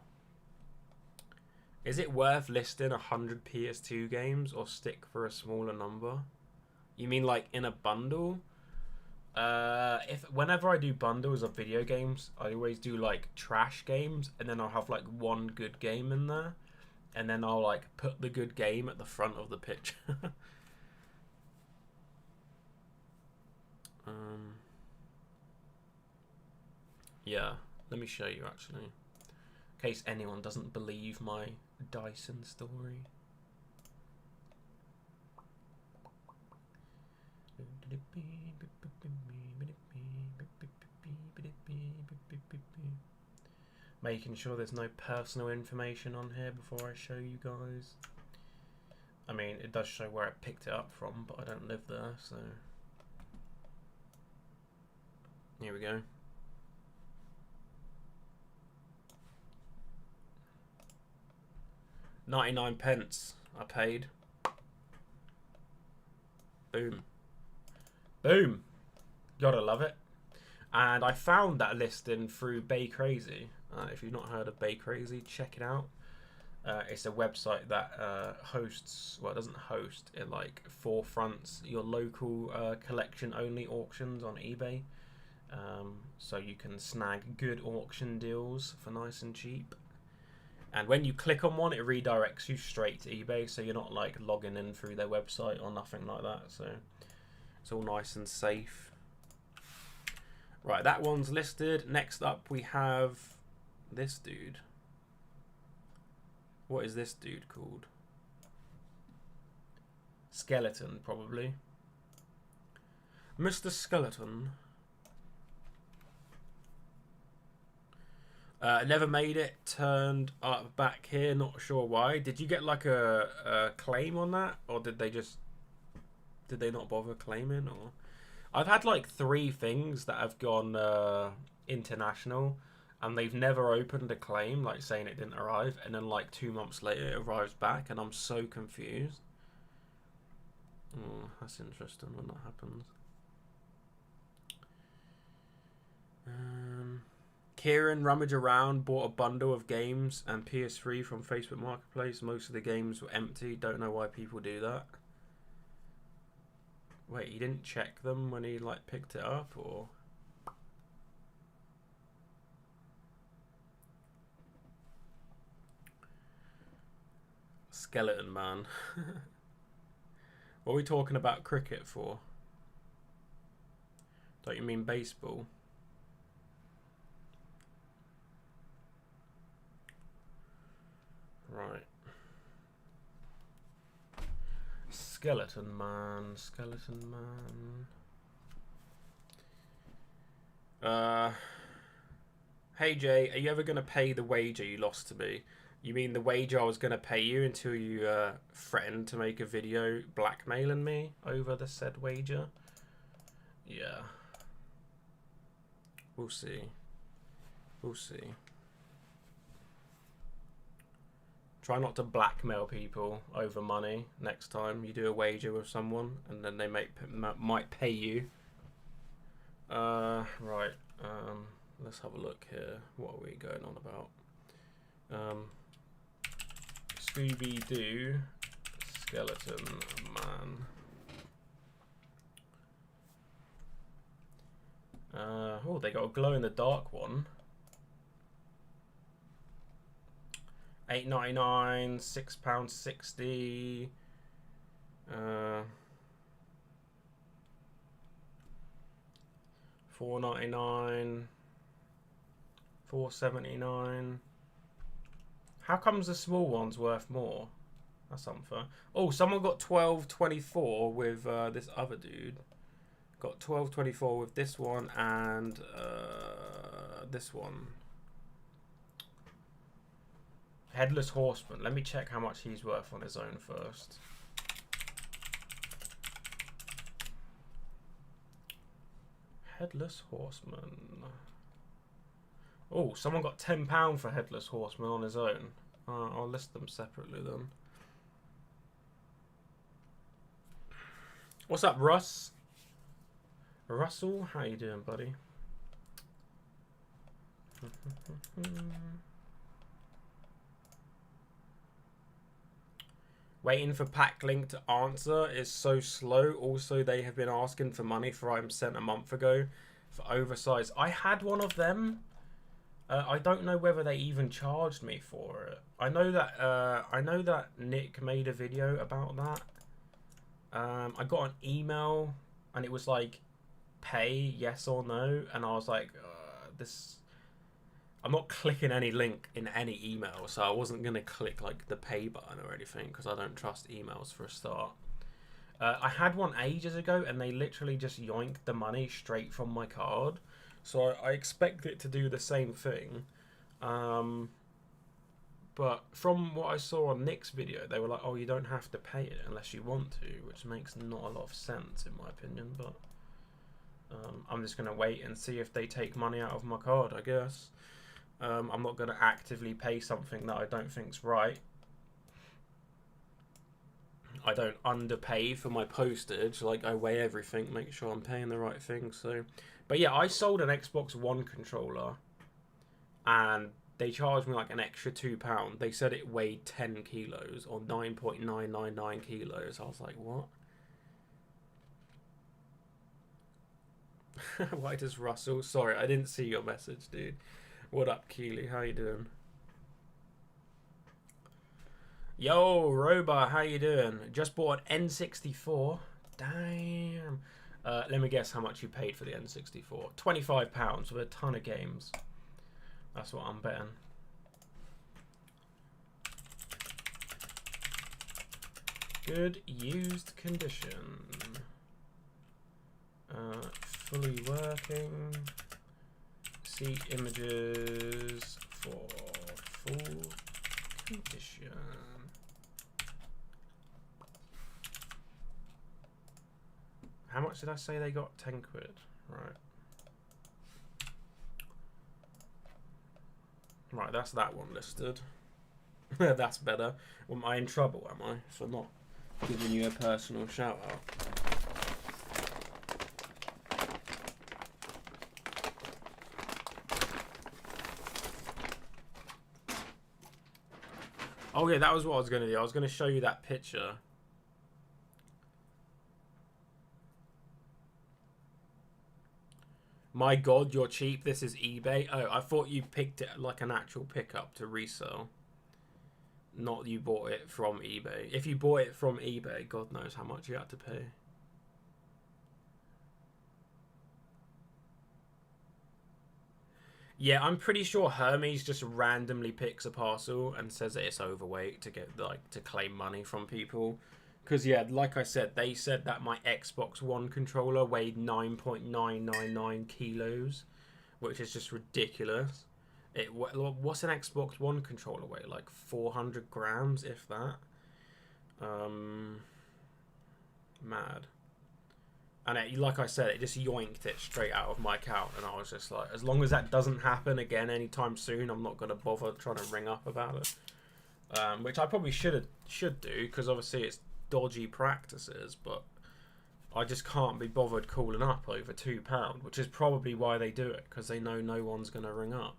A: is it worth listing 100 PS2 games or stick for a smaller number? You mean like in a bundle? Whenever I do bundles of video games, I always do like trash games, and then I'll have like one good game in there, and then I'll like put the good game at the front of the picture. Yeah, let me show you actually, in case anyone doesn't believe my Dyson story. Making sure there's no personal information on here before I show you guys. I mean, it does show where I picked it up from, but I don't live there, so here we go. £99 I paid. Boom. Boom. Gotta love it. And I found that listing through Bay Crazy. If you've not heard of Bay Crazy, check it out. It's a website that hosts, well, it doesn't host, it like forefronts your local collection only auctions on eBay. So you can snag good auction deals for nice and cheap. And when you click on one, it redirects you straight to eBay, so you're not like logging in through their website or nothing like that. So it's all nice and safe. Right, that one's listed. Next up, we have this dude. What is this dude called? Skeleton, probably. Mr. Skeleton. Never made it. Turned up back here. Not sure why. Did you get like a claim on that, or did they not bother claiming? Or I've had like 3 things that have gone international, and they've never opened a claim, like saying it didn't arrive, and then like 2 months later it arrives back, and I'm so confused. Oh, that's interesting when that happens. Kieran rummaged around, bought a bundle of games and PS3 from Facebook Marketplace. Most of the games were empty. Don't know why people do that. Wait, he didn't check them when he like picked it up, or? Skeleton man. What are we talking about cricket for? Don't you mean baseball? Right. Skeleton man, skeleton man. Hey Jay, are you ever going to pay the wager you lost to me? You mean the wager I was going to pay you until you threatened to make a video blackmailing me over the said wager? Yeah. We'll see. We'll see. Try not to blackmail people over money next time you do a wager with someone, and then they might pay you. Right. Let's have a look here. What are we going on about? Scooby-Doo Skeleton Man. Oh, they got a glow-in-the-dark one. $8.99, £6.60. $4.99, $4.79. How comes the small one's worth more? That's unfair. Oh, someone got 12.24 with this other dude. Got 12.24 with this one and this one. Headless Horseman. Let me check how much he's worth on his own first. Headless Horseman. Oh, someone got £10 for Headless Horseman on his own. I'll list them separately then. What's up, Russ? Russell, how you doing, buddy? Waiting for Packlink to answer is so slow. Also, they have been asking for money for items sent a month ago for oversized. I had one of them. I don't know whether they even charged me for it. I know that Nick made a video about that. I got an email and it was like, pay yes or no, and I was like, I'm not clicking any link in any email, so I wasn't gonna click like the pay button or anything because I don't trust emails for a start. I had one ages ago and they literally just yoinked the money straight from my card, so I expect it to do the same thing. But from what I saw on Nick's video, they were like, oh, you don't have to pay it unless you want to, which makes not a lot of sense in my opinion. But I'm just gonna wait and see if they take money out of my card, I guess. I'm not going to actively pay something that I don't think's right. I don't underpay for my postage. Like, I weigh everything, make sure I'm paying the right thing. So, but yeah, I sold an Xbox One controller and they charged me like an extra £2. They said it weighed 10 kilos or 9.999 kilos. I was like, what? Why does Russell? Sorry, I didn't see your message, dude. What up, Keely? How you doing? Yo, Roba, how you doing? Just bought an N64. Damn. Let me guess how much you paid for the N64. £25 with a ton of games. That's what I'm betting. Good used condition. Fully working. See images for full condition. How much did I say they got? 10 quid. Right. Right, that's that one listed. That's better. Well, am I in trouble, am I, for not giving you a personal shout out? Oh yeah, that was what I was going to do. I was going to show you that picture. My god, you're cheap. This is eBay. Oh, I thought you picked it like an actual pickup to resell. Not you bought it from eBay. If you bought it from eBay, God knows how much you had to pay. Yeah, I'm pretty sure Hermes just randomly picks a parcel and says that it's overweight to get to claim money from people. Because yeah, like I said, they said that my Xbox One controller weighed 9.999 kilos, which is just ridiculous. What's an Xbox One controller weigh? Like 400 grams, if that. Mad. And like I said, it just yoinked it straight out of my account, and I was just like, as long as that doesn't happen again anytime soon, I'm not gonna bother trying to ring up about it. Which I probably should do, because obviously it's dodgy practices, but I just can't be bothered calling up over £2, which is probably why they do it, because they know no one's gonna ring up.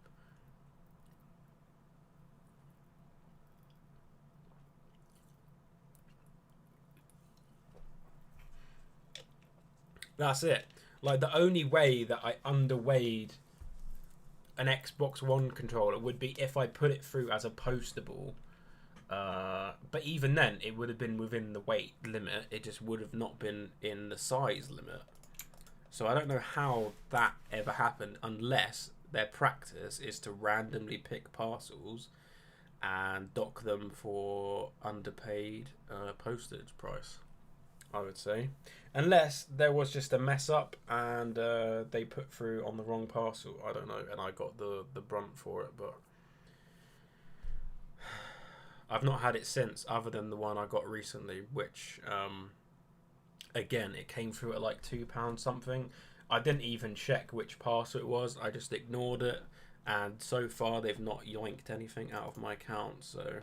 A: That's it. Like, the only way that I underweighed an Xbox One controller would be if I put it through as a postable. But even then, it would have been within the weight limit. It just would have not been in the size limit. So I don't know how that ever happened, unless their practice is to randomly pick parcels and dock them for underpaid postage price, I would say. Unless there was just a mess up and they put through on the wrong parcel. I don't know, and I got the brunt for it, but I've not had it since, other than the one I got recently, which again, it came through at like £2 something. I didn't even check which parcel it was. I just ignored it, and so far they've not yoinked anything out of my account. So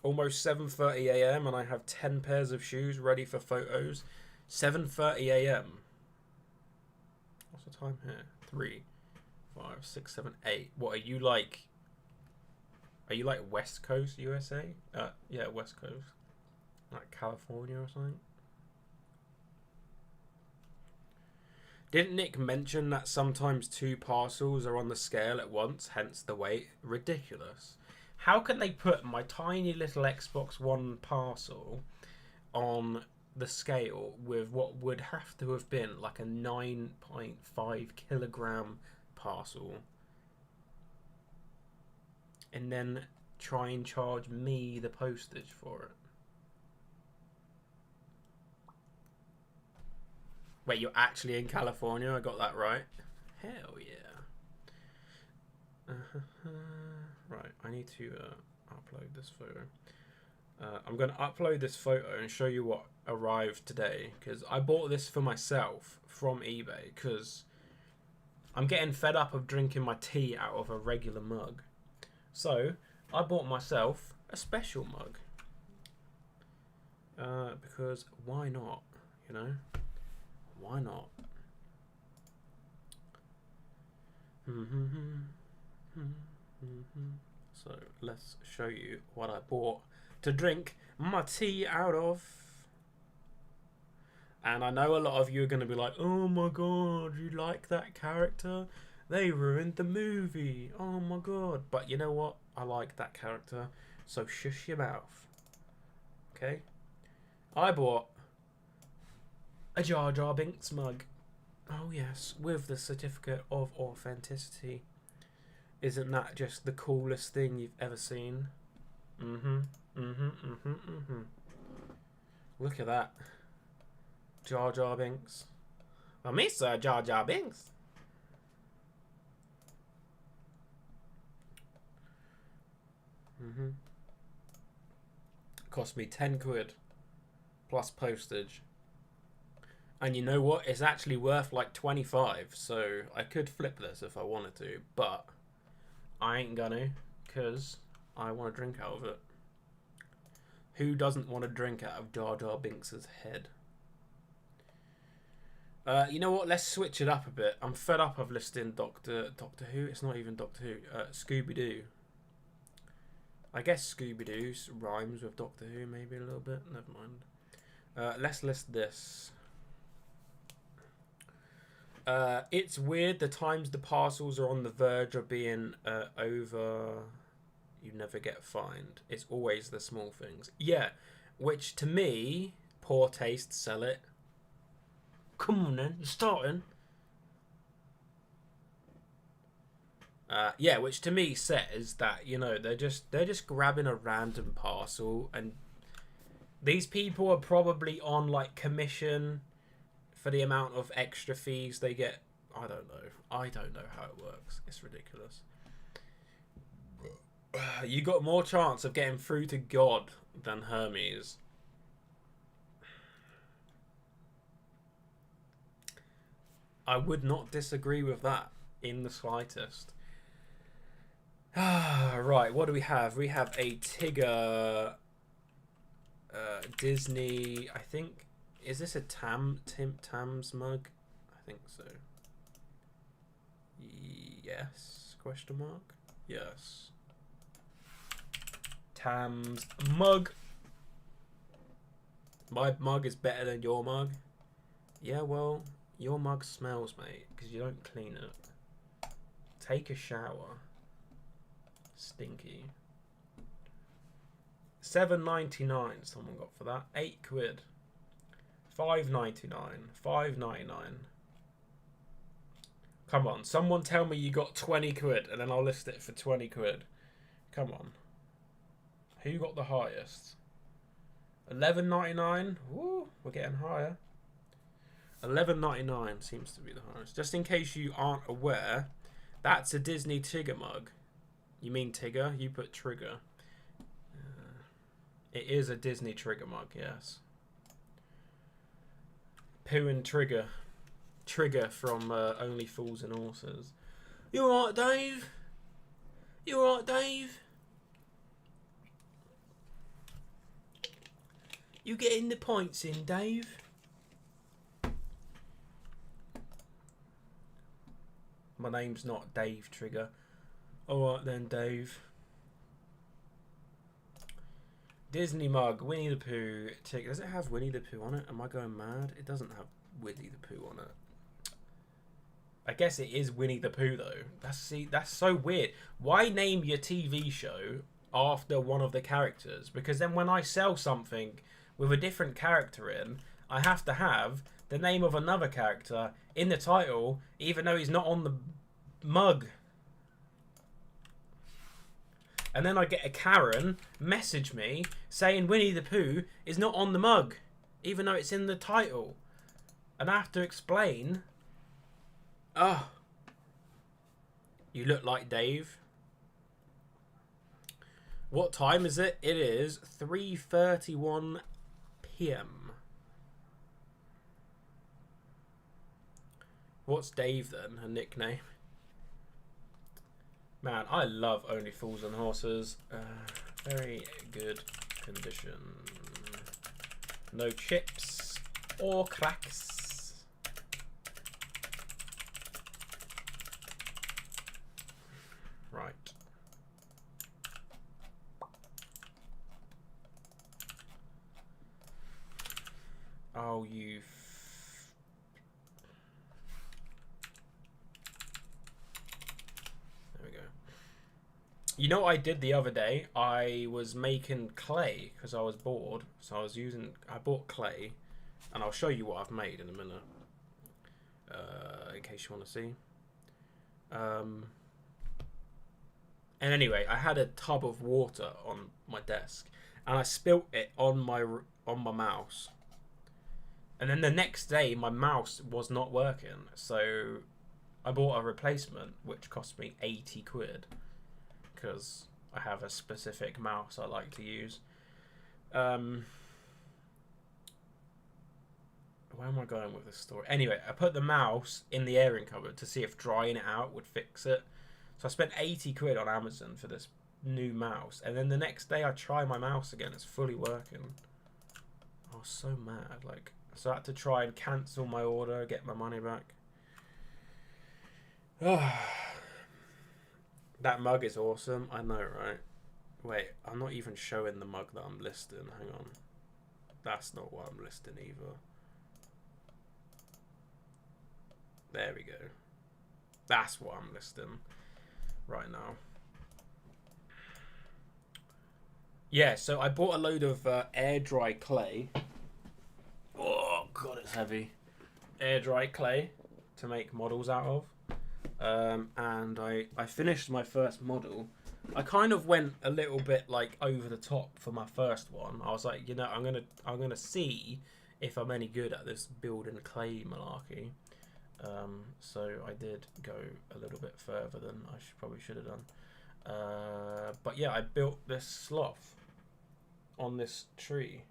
A: almost 7:30 a.m. and I have 10 pairs of shoes ready for photos. 7:30 a.m. What's the time here? 3, 5, 6, 7, 8. What are you like? Are you like West Coast USA? Yeah, West Coast. Like California or something? Didn't Nick mention that sometimes 2 parcels are on the scale at once, hence the weight? Ridiculous. How can they put my tiny little Xbox One parcel on the scale with what would have to have been like a 9.5 kilogram parcel, and then try and charge me the postage for it? Wait, you're actually in California? I got that right? Hell yeah. Right, I need to upload this photo. I'm going to upload this photo and show you what arrived today, because I bought this for myself from eBay, because I'm getting fed up of drinking my tea out of a regular mug. So I bought myself a special mug, because why not, you know? Why not? So let's show you what I bought to drink my tea out of. And I know a lot of you are going to be like, oh my god, you like that character? They ruined the movie. Oh my god. But you know what? I like that character. So shush your mouth. Okay? I bought a Jar Jar Binks mug. Oh yes, with the certificate of authenticity. Isn't that just the coolest thing you've ever seen? Look at that. Jar Jar Binks. Well, me, sir, Jar Jar Binks. Cost me 10 quid. Plus postage. And you know what? It's actually worth like 25. So I could flip this if I wanted to. But I ain't gonna, because I want to drink out of it. Who doesn't want to drink out of Jar Jar Binks' head? You know what? Let's switch it up a bit. I'm fed up of listing Doctor Who. It's not even Doctor Who. Scooby-Doo. I guess Scooby-Doo rhymes with Doctor Who maybe a little bit. Never mind. Let's list this. It's weird the times the parcels are on the verge of being over, you never get fined. It's always the small things. Yeah, which to me, poor taste, sell it. Come on then, you're starting. Yeah, which to me says that, you know, they're just grabbing a random parcel, and these people are probably on like commission for the amount of extra fees they get. I don't know. I don't know how it works. It's ridiculous. You got more chance of getting through to God than Hermes. I would not disagree with that in the slightest. Right, what do we have? We have a Tigger Disney, I think. Is this a Tams mug? I think so. Yes? Question mark? Yes. Tams mug. My mug is better than your mug. Yeah, well, your mug smells, mate, because you don't clean it. Take a shower. Stinky. $7.99 someone got for that. £8. $5.99. $5.99. Come on, someone tell me you got 20 quid and then I'll list it for 20 quid. Come on. Who got the highest? $11.99. Woo, we're getting higher. $11.99 seems to be the highest. Just in case you aren't aware, that's a Disney Tigger mug. You mean Tigger? You put Trigger. It is a Disney Trigger mug, yes. Pooh and Trigger. Trigger from Only Fools and Horses. You alright, Dave? You alright, Dave? You getting the points in, Dave? My name's not Dave Trigger. Alright then, Dave. Disney mug, Winnie the Pooh. Does it have Winnie the Pooh on it? Am I going mad? It doesn't have Winnie the Pooh on it. I guess it is Winnie the Pooh though. That's so weird. Why name your TV show after one of the characters? Because then when I sell something with a different character in, I have to have the name of another character in the title, even though he's not on the mug. And then I get a Karen message me saying Winnie the Pooh is not on the mug, even though it's in the title. And I have to explain. Oh, you look like Dave. What time is it? It is 3:31 p.m. What's Dave then? A nickname? Man, I love Only Fools and Horses. Very good condition. No chips or cracks. Right. Oh, you... There we go. You know what I did the other day? I was making clay because I was bored. So I bought clay. And I'll show you what I've made in a minute. In case you want to see. And anyway, I had a tub of water on my desk. And I spilt it on my mouse. And then the next day, my mouse was not working. So I bought a replacement, which cost me 80 quid. Because I have a specific mouse I like to use. Where am I going with this story? Anyway, I put the mouse in the airing cupboard to see if drying it out would fix it. So I spent 80 quid on Amazon for this new mouse. And then the next day I try my mouse again. It's fully working. I was so mad. So I had to try and cancel my order, get my money back. That mug is awesome. I know, right? Wait, I'm not even showing the mug that I'm listing. Hang on. That's not what I'm listing either. There we go. That's what I'm listing right now. Yeah, so I bought a load of air dry clay. Oh god, it's heavy. Air dry clay to make models out of. And I finished my first model. I kind of went a little bit over the top for my first one. I was like, I'm gonna see if I'm any good at this build and clay malarkey. So I did go a little bit further than I probably should have done. But yeah, I built this sloth on this tree,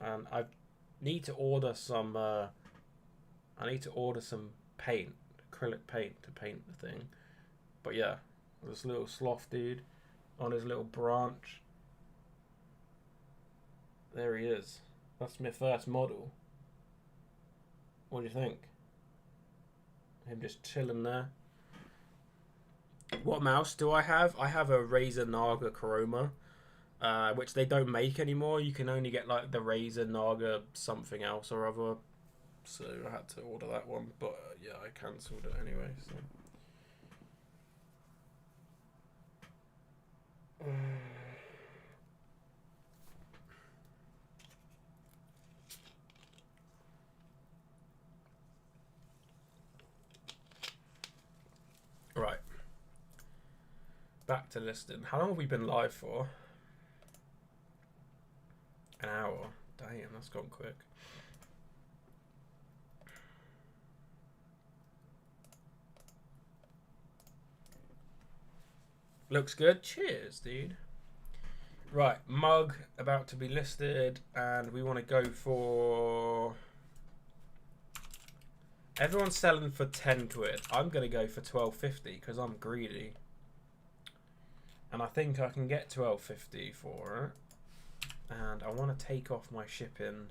A: and I need to order some. I need to order some paint, acrylic paint, to paint the thing. But yeah, this little sloth dude on his little branch. There he is. That's my first model. What do you think? Him just chilling there. What mouse do I have? I have a Razer Naga Chroma, which they don't make anymore. You can only get like the Razer Naga something else or other. So I had to order that one, but yeah, I cancelled it anyway. So. Right. Back to listing. How long have we been live for? An hour. Damn, that's gone quick. Looks good. Cheers, dude. Right, mug about to be listed, and we want to go for... Everyone's selling for 10 quid. I'm going to go for 12.50 because I'm greedy. And I think I can get 12.50 for it. And I want to take off my shipping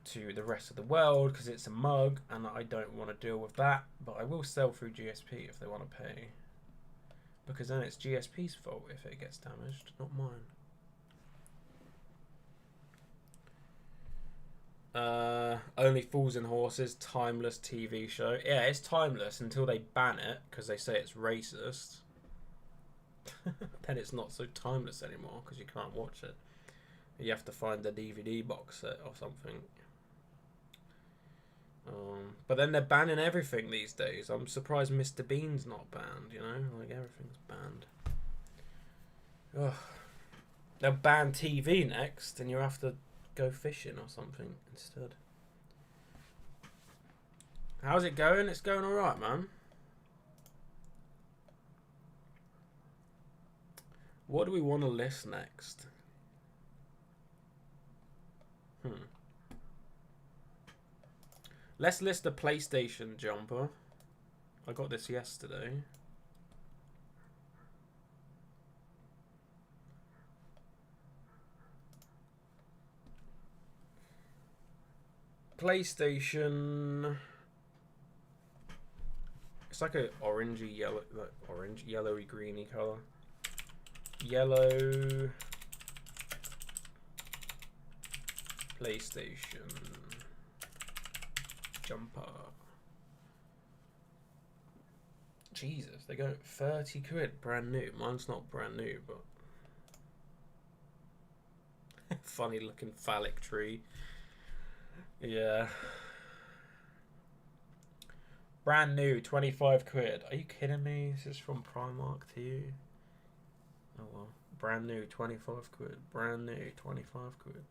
A: to the rest of the world because it's a mug and I don't want to deal with that. But I will sell through GSP if they want to pay. Because then it's GSP's fault if it gets damaged, not mine. Only Fools and Horses, timeless TV show. Yeah, it's timeless until they ban it because they say it's racist. Then it's not so timeless anymore because you can't watch it. You have to find the DVD box set or something. But then they're banning everything these days. I'm surprised Mr. Bean's not banned, you know? Like, everything's banned. Ugh. They'll ban TV next, and you have to go fishing or something instead. How's it going? It's going alright, man. What do we want to list next? Let's list a PlayStation jumper. I got this yesterday. PlayStation. It's like a orangey yellow, like orange, yellowy, greeny color. Yellow PlayStation jumper. Jesus, they go 30 quid, brand new. Mine's not brand new, but funny looking phallic tree. Yeah. Brand new, 25 quid. Are you kidding me? This is from Primark to you. Oh well. Brand new, 25 quid. Brand new, 25 quid.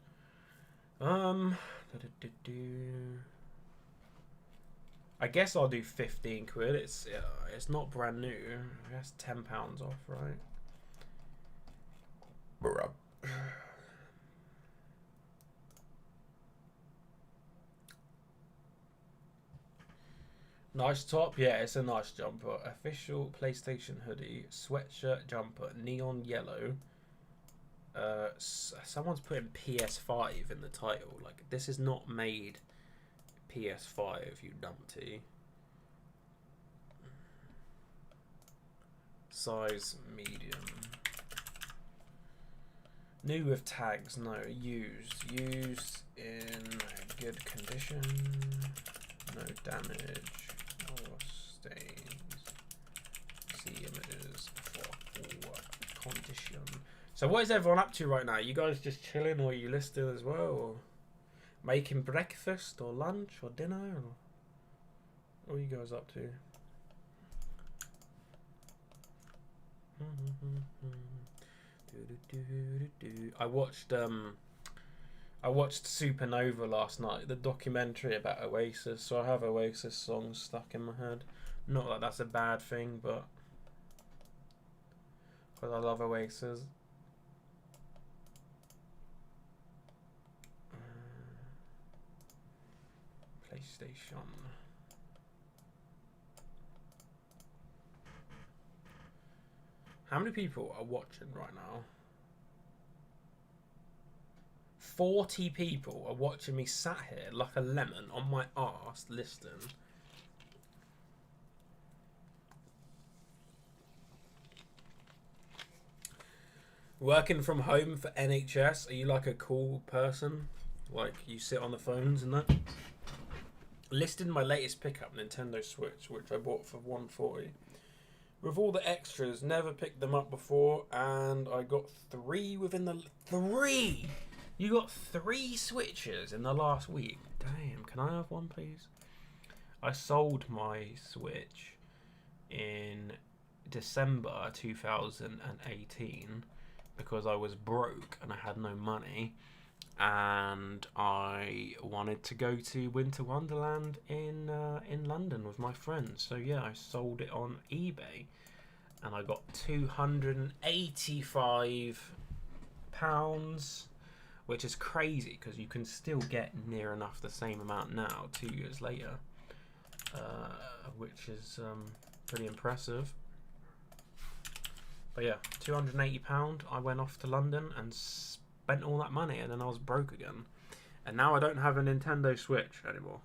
A: I guess I'll do 15 quid. It's not brand new. That's £10 off, right? Nice top, yeah, it's a nice jumper. Official PlayStation hoodie, sweatshirt jumper, neon yellow. Someone's putting PS5 in the title. Like, this is not made PS5, you numpty. Size medium. New with tags, no. Used. Used in good condition. No damage or stains. See images for all condition. So what is everyone up to right now? You guys just chilling, or are you listing as well? Or making breakfast or lunch or dinner? Or what are you guys up to? I watched I watched Supernova last night, the documentary about Oasis, so I have Oasis songs stuck in my head. Not that that's a bad thing, but because I love Oasis. PlayStation. How many people are watching right now? 40 people are watching me sat here like a lemon on my arse listening. Working from home for NHS, are you like a cool person? Like you sit on the phones and that? Listed my latest pickup, Nintendo Switch, which I bought for $140. With all the extras, never picked them up before, and I got 3 within the... 3! You got 3 Switches in the last week. Damn, can I have one, please? I sold my Switch in December 2018 because I was broke and I had no money, and I wanted to go to Winter Wonderland in London with my friends. So yeah, I sold it on eBay, and I got £285, which is crazy because you can still get near enough the same amount now 2 years later, which is pretty impressive. But yeah, £280. I went off to London and spent all that money, and then I was broke again. And now I don't have a Nintendo Switch anymore.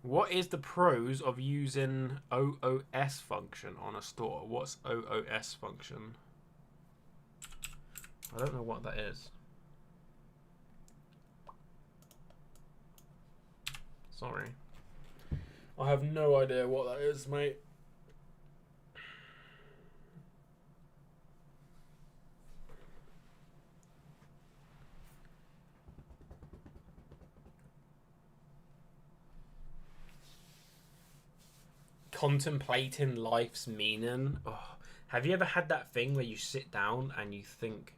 A: What is the pros of using OOS function on a store? What's OOS function? I don't know what that is. Sorry. I have no idea what that is, mate. Contemplating life's meaning. Oh, have you ever had that thing where you sit down and you think,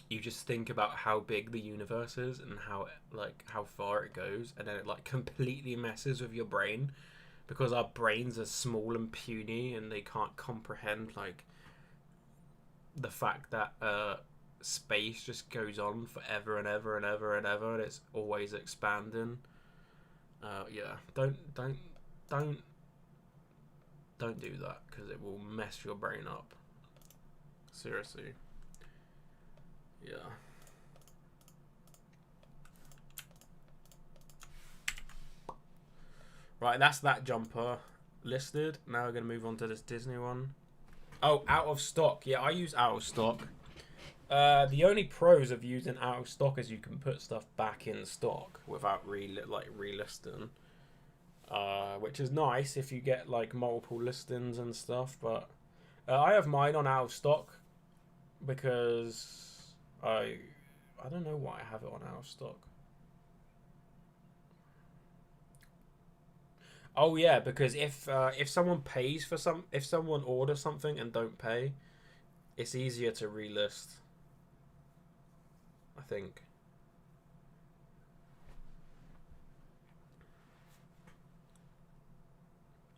A: you just think about how big the universe is and how far it goes, and then it like completely messes with your brain because our brains are small and puny and they can't comprehend like the fact that space just goes on forever and ever and ever and ever, and it's always expanding. Yeah, don't do that because it will mess your brain up. Seriously. Yeah. Right, that's that jumper listed. Now we're going to move on to this Disney one. Oh, out of stock. Yeah, I use out of stock. The only pros of using out of stock is you can put stuff back in stock without relisting. Which is nice if you get like multiple listings and stuff, but I have mine on out of stock because I don't know why I have it on out of stock. Oh yeah, because if someone pays for if someone orders something and don't pay, it's easier to relist, I think.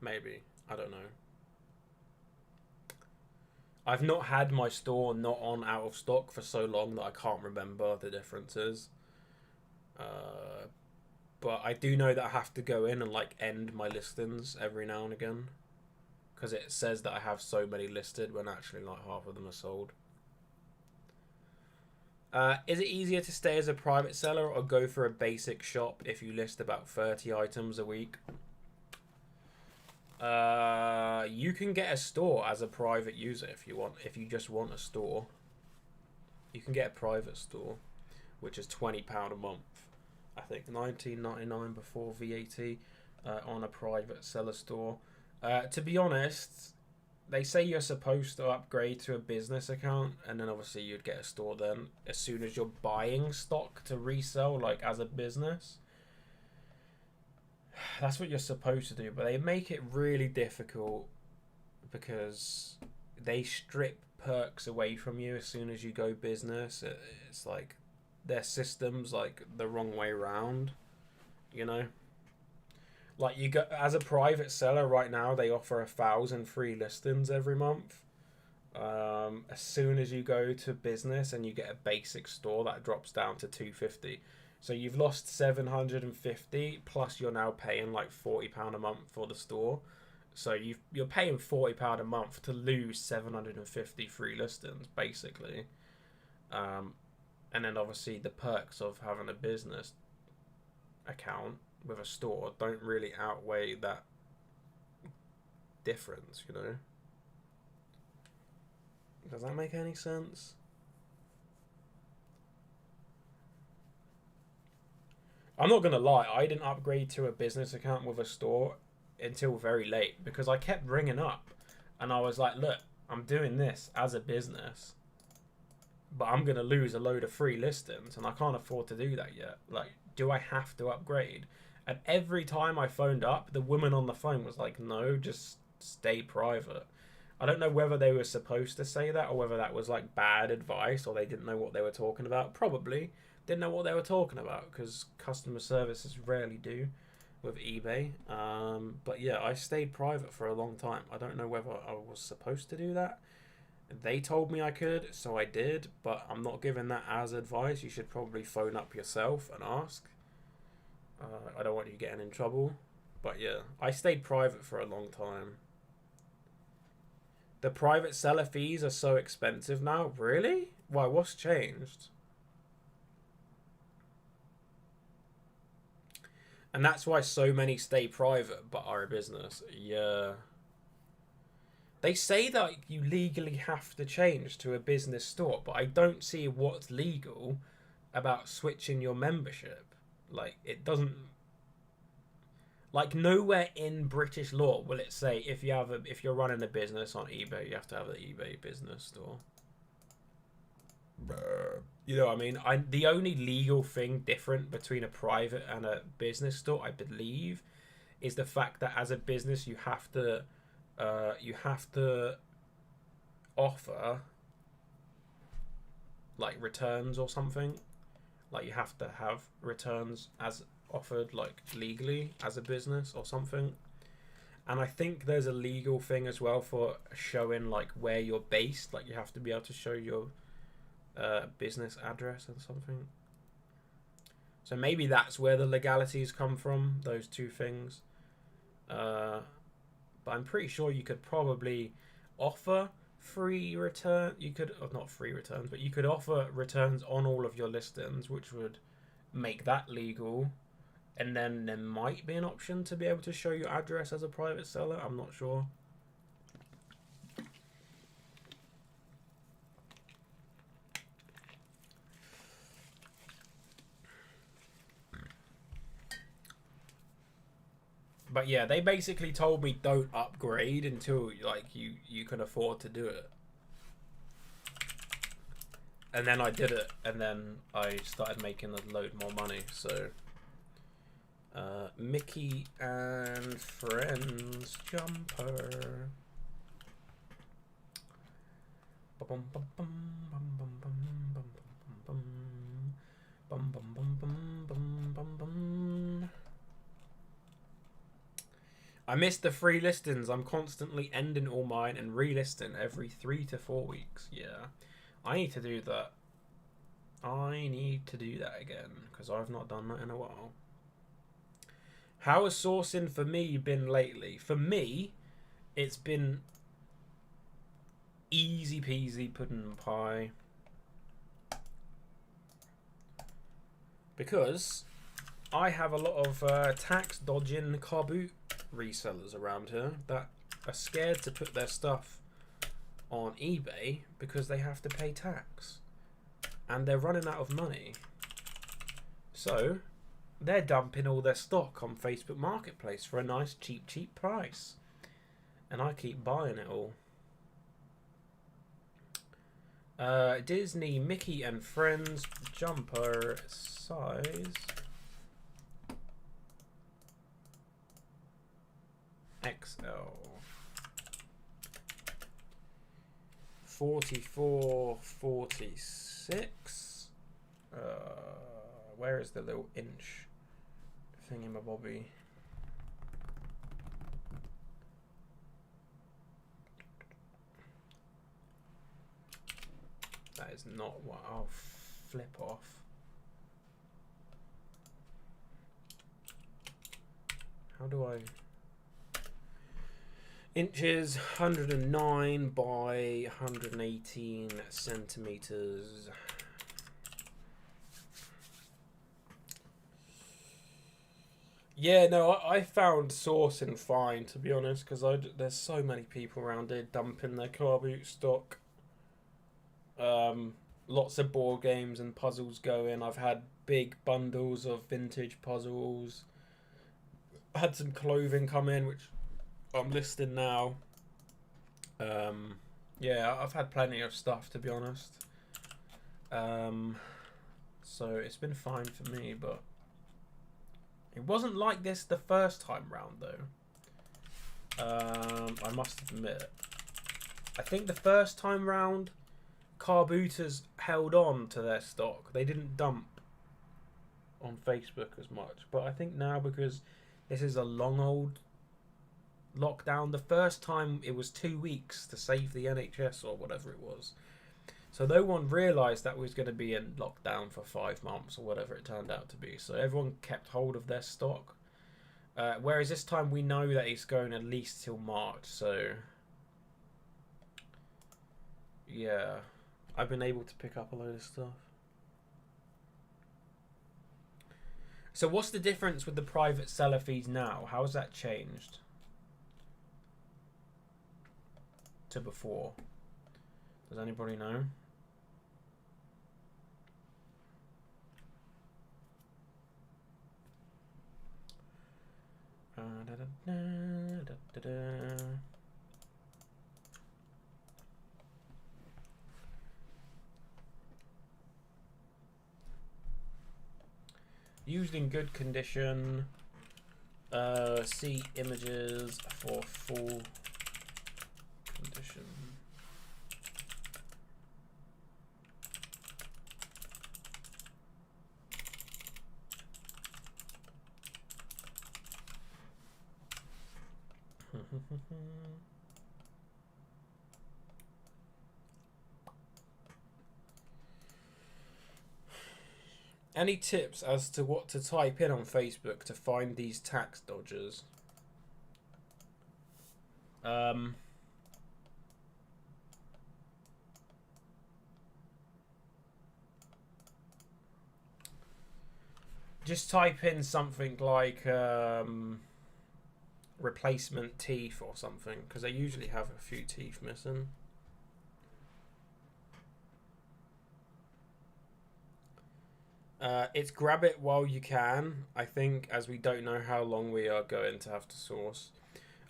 A: Maybe. I don't know. I've not had my store not on out of stock for so long that I can't remember the differences. But I do know that I have to go in and like end my listings every now and again, because it says that I have so many listed when actually like half of them are sold. Is it easier to stay as a private seller or go for a basic shop if you list about 30 items a week? You can get a store as a private user if you want. If you just want a store, you can get a private store, which is £20 a month. I think $19.99 before VAT on a private seller store. To be honest, they say you're supposed to upgrade to a business account, and then obviously you'd get a store then as soon as you're buying stock to resell, like as a business. That's what you're supposed to do, but they make it really difficult because they strip perks away from you as soon as you go business. It's like their system's like the wrong way round, you know. Like you go as a private seller right now, they offer 1,000 free listings every month. As soon as you go to business and you get a basic store, that drops down to 250. So you've lost 750 plus you're now paying like £40 a month for the store. So you're paying £40 a month to lose 750 free listings basically. And then obviously the perks of having a business account with a store don't really outweigh that difference, you know. Does that make any sense? I'm not gonna lie, I didn't upgrade to a business account with a store until very late because I kept ringing up and I was like, look, I'm doing this as a business, but I'm gonna lose a load of free listings and I can't afford to do that yet. Like, do I have to upgrade? And every time I phoned up, the woman on the phone was like, no, just stay private. I don't know whether they were supposed to say that or whether that was like bad advice or they didn't know what they were talking about. Probably didn't know what they were talking about because customer services rarely do with eBay. But yeah, I stayed private for a long time. I don't know whether I was supposed to do that. They told me I could, so I did, but I'm not giving that as advice. You should probably phone up yourself and ask. I don't want you getting in trouble. But yeah, I stayed private for a long time. The private seller fees are so expensive now. Really? Why? What's changed? And that's why so many stay private but are a business. Yeah. They say that you legally have to change to a business store, but I don't see what's legal about switching your membership. Like, it doesn't... Like, nowhere in British law will it say if you're running a business on eBay, you have to have an eBay business store. You know what I mean? The only legal thing different between a private and a business store, I believe, is the fact that as a business you have to offer like returns or something. Like you have to have returns as offered like legally as a business or something. And I think there's a legal thing as well for showing like where you're based. Like you have to be able to show your business address and something. So maybe that's where the legalities come from, those two things. But I'm pretty sure you could probably offer free return. You could, not free returns, but you could offer returns on all of your listings, which would make that legal. And then there might be an option to be able to show your address as a private seller. I'm not sure. But yeah, they basically told me don't upgrade until like you can afford to do it. And then I did it, and then I started making a load more money. So Mickey and Friends jumper. I missed the free listings. I'm constantly ending all mine and relisting every 3 to 4 weeks. Yeah, I need to do that. I need to do that again because I've not done that in a while. How has sourcing for me been lately? For me, it's been easy peasy pudding pie. Because I have a lot of tax dodging CARBOOT resellers around here that are scared to put their stuff on eBay because they have to pay tax and they're running out of money, so they're dumping all their stock on Facebook Marketplace for a nice cheap price, and I keep buying it all. Disney Mickey and Friends jumper size XL. 44, 46. Where is the little inch thingamabobby? That is not what I'll flip off. How do I... Inches, 109 by 118 centimeters. Yeah, no, I found sourcing fine, to be honest, because there's so many people around here dumping their CARBOOT stock. Lots of board games and puzzles going. I've had big bundles of vintage puzzles. I had some clothing come in, which I'm listing now. Yeah, I've had plenty of stuff, to be honest. So it's been fine for me, but it wasn't like this the first time round, though. I must admit. I think the first time round, CARBOOTers held on to their stock. They didn't dump on Facebook as much. But I think now, because this is a long old lockdown, the first time it was 2 weeks to save the NHS or whatever it was. So no one realised that we was going to be in lockdown for 5 months or whatever it turned out to be. So everyone kept hold of their stock. Whereas this time we know that it's going at least till March. So yeah, I've been able to pick up a load of stuff. So what's the difference with the private seller fees now? How has that changed to before? Does anybody know? Used in good condition. See images for full condition. Any tips as to what to type in on Facebook to find these tax dodgers? Just type in something like replacement teeth or something, because they usually have a few teeth missing. It's grab it while you can, I think, as we don't know how long we are going to have to source.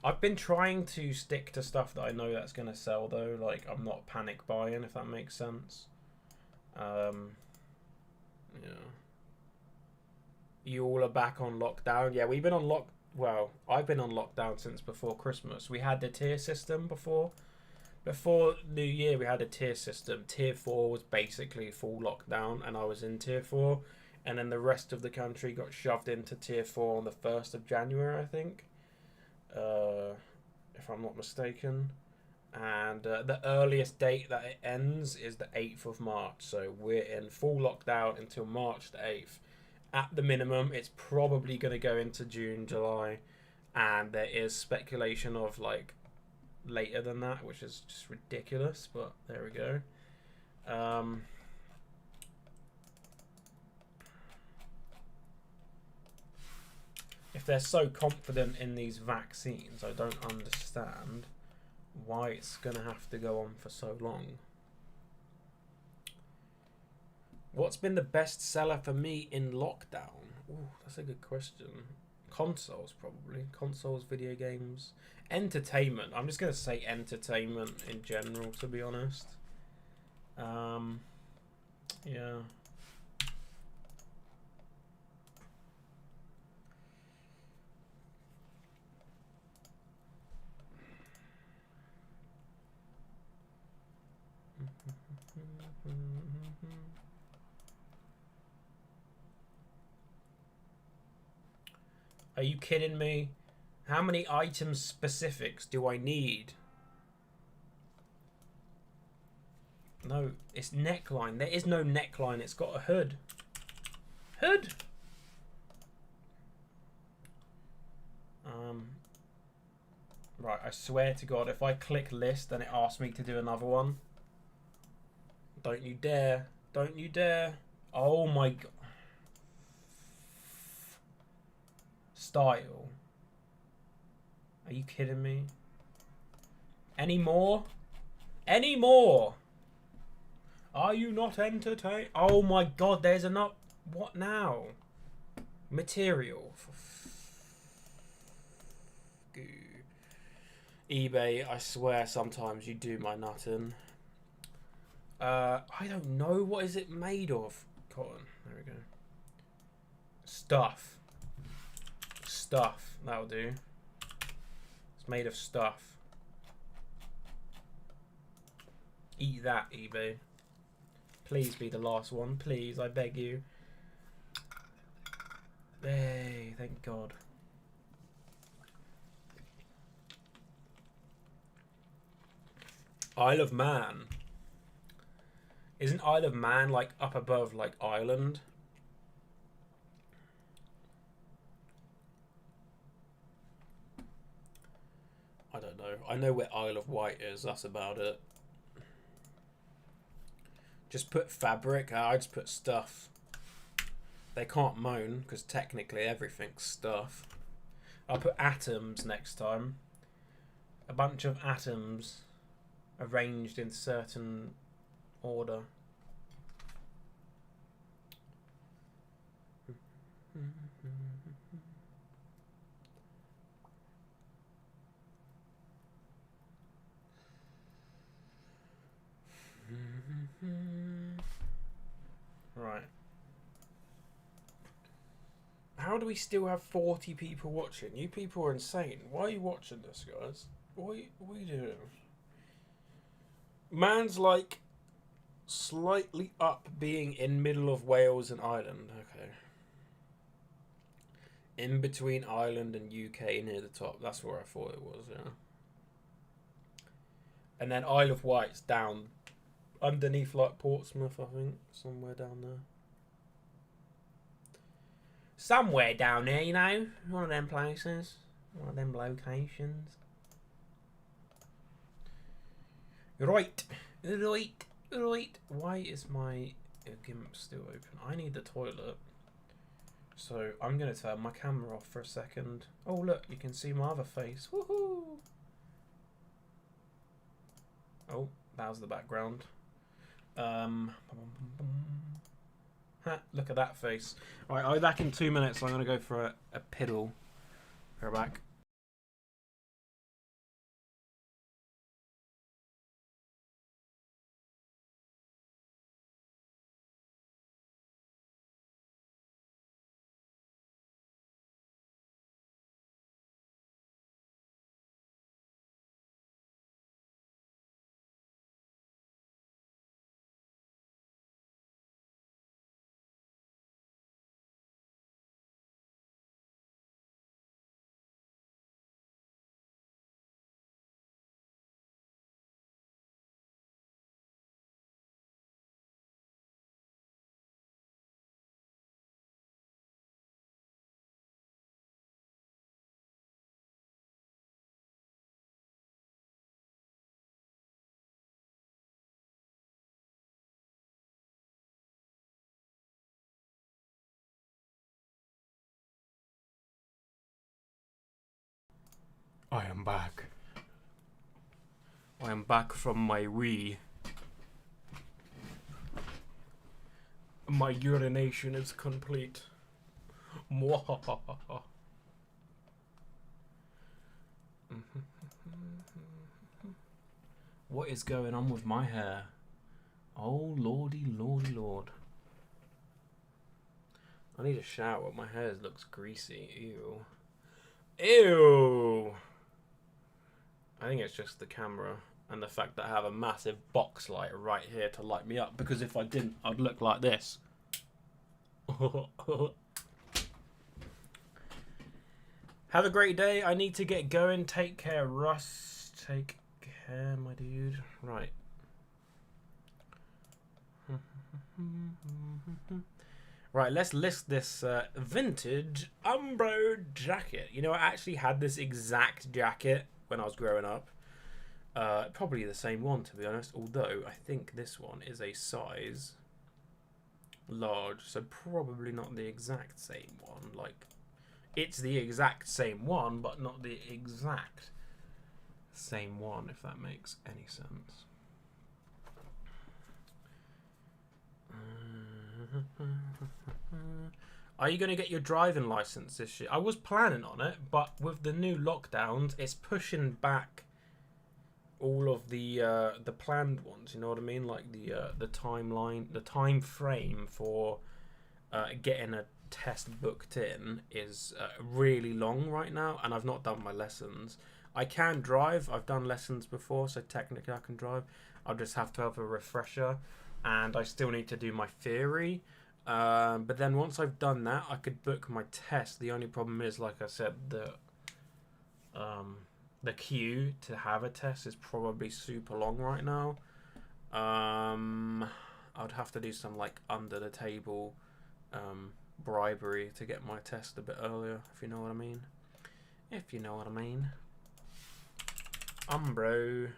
A: I've been trying to stick to stuff that I know that's going to sell, though. Like, I'm not panic buying, if that makes sense. Yeah. You all are back on lockdown. Yeah, we've been on well, I've been on lockdown since before Christmas. We had the tier system before. Before New Year, we had a tier system. Tier 4 was basically full lockdown, and I was in Tier 4. And then the rest of the country got shoved into Tier 4 on the 1st of January, I think. If I'm not mistaken. And the earliest date that it ends is the 8th of March. So we're in full lockdown until March the 8th. At the minimum, it's probably going to go into June, July. And there is speculation of, like, later than that, which is just ridiculous, but there we go. If they're so confident in these vaccines, I don't understand why it's gonna have to go on for so long. What's been the best seller for me in lockdown? Ooh, that's a good question. Consoles, probably. Consoles, video games. Entertainment. I'm just going to say entertainment in general, to be honest. Yeah. Are you kidding me? How many item specifics do I need? No, it's neckline. There is no neckline. It's got a hood. Hood. Right, I swear to God, if I click list and it asks me to do another one. Don't you dare. Don't you dare. Oh my God. Style. Are you kidding me? Any more? Any more? Are you not entertained? Oh my God, there's enough. What now? Material. eBay, I swear sometimes you do my nutting. I don't know. What is it made of? Cotton. There we go. Stuff. Stuff. That'll do. It's made of stuff. Eat that, eBay. Please be the last one. Please, I beg you. Hey, thank God. Isle of Man. Isn't Isle of Man like up above like Ireland? I don't know. I know where Isle of Wight is. That's about it. Just put fabric. I just put stuff. They can't moan because technically everything's stuff. I'll put atoms next time. A bunch of atoms arranged in certain order. Right. How do we still have 40 people watching? You people are insane. Why are you watching this, guys? What are you doing? Man's like slightly up being in middle of Wales and Ireland. Okay. In between Ireland and UK near the top. That's where I thought it was, yeah. And then Isle of Wight's down underneath like Portsmouth, I think. Somewhere down there. Somewhere down there, you know. One of them places. One of them locations. Right. Right. Why is my GIMP still open? I need the toilet. So I'm going to turn my camera off for a second. Oh, look. You can see my other face. Woohoo! Oh, that was the background. Look at that face. Alright, I'll be back in 2 minutes. I'm going to go for a piddle. Go back. I am back. I am back from my wee. My urination is complete. What is going on with my hair? Oh lordy, lordy, lord. I need a shower. My hair looks greasy. Ew. Ew. I think it's just the camera. And the fact that I have a massive box light right here to light me up, because if I didn't, I'd look like this. Have a great day. I need to get going. Take care, Russ. Take care, my dude. Right. Right, let's list this vintage Umbro jacket. You know, I actually had this exact jacket when I was growing up. Probably the same one, to be honest. Although, I think this one is a size large. So, probably not the exact same one. Like, it's the exact same one, but not the exact same one, if that makes any sense. Are you going to get your driving license this year? I was planning on it, but with the new lockdowns, it's pushing back all of the planned ones. You know what I mean? Like the timeline, the time frame for getting a test booked in is really long right now, and I've not done my lessons. I can drive. I've done lessons before, so technically I can drive. I'll just have to have a refresher, and I still need to do my theory. But then once I've done that, I could book my test. The only problem is, like I said, the queue to have a test is probably super long right now. I'd have to do some like under the table bribery to get my test a bit earlier, if you know what I mean. If you know what I mean. Umbro.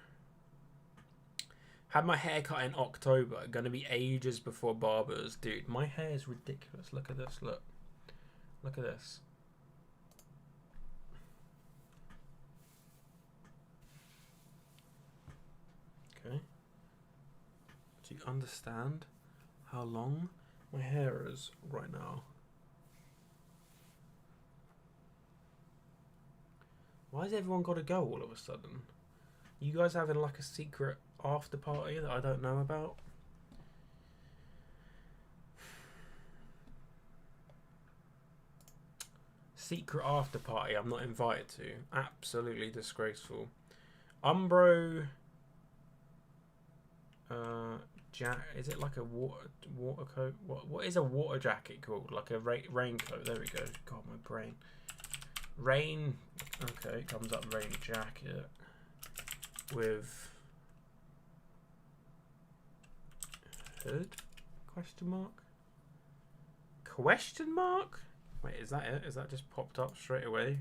A: Had my hair cut in October. Gonna be ages before barbers. Dude, my hair is ridiculous. Look at this. Look. Look at this. Okay. Do you understand how long my hair is right now? Why has everyone got to go all of a sudden? You guys having like a secret after party that I don't know about? Secret after party I'm not invited to. Absolutely disgraceful. Umbro is it like a water coat? What is a water jacket called? Like a raincoat. There we go. God, my brain. Rain. Okay, it comes up rain jacket with hood? Question mark? Question mark? Wait, is that it? Is that just popped up straight away?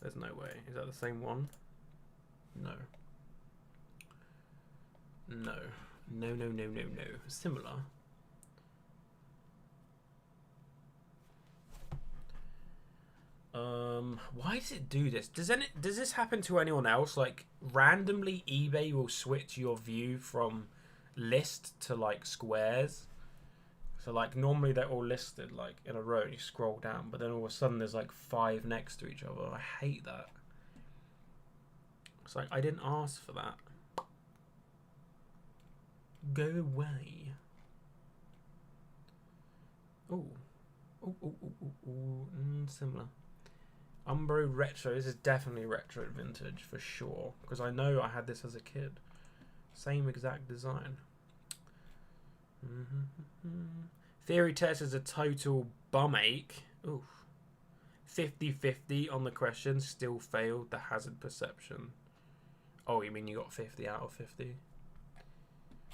A: There's no way. Is that the same one? No. No. No, no, no, no, no. Similar. Why does it do this? Does this happen to anyone else? Like, randomly eBay will switch your view from list to like squares. So like normally they're all listed like in a row and you scroll down, but then all of a sudden there's like 5 next to each other. I hate that. It's like, I didn't ask for that. Go away. Oh. Similar. Umbro retro. This is definitely retro vintage for sure, because I know I had this as a kid. Same exact design. Theory test is a total bum ache. Oof. 50-50 on the question. Still failed the hazard perception. Oh, you mean you got 50 out of 50? Do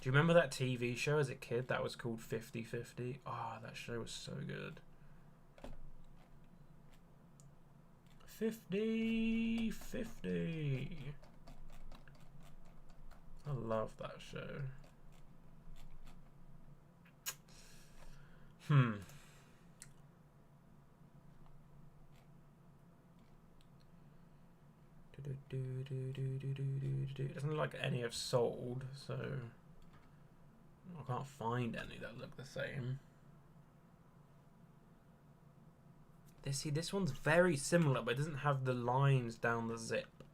A: you remember that TV show as a kid that was called 50-50? Oh, that show was so good. 50-50. I love that show. It doesn't look like any have sold, so I can't find any that look the same. This one's very similar, but it doesn't have the lines down the zip.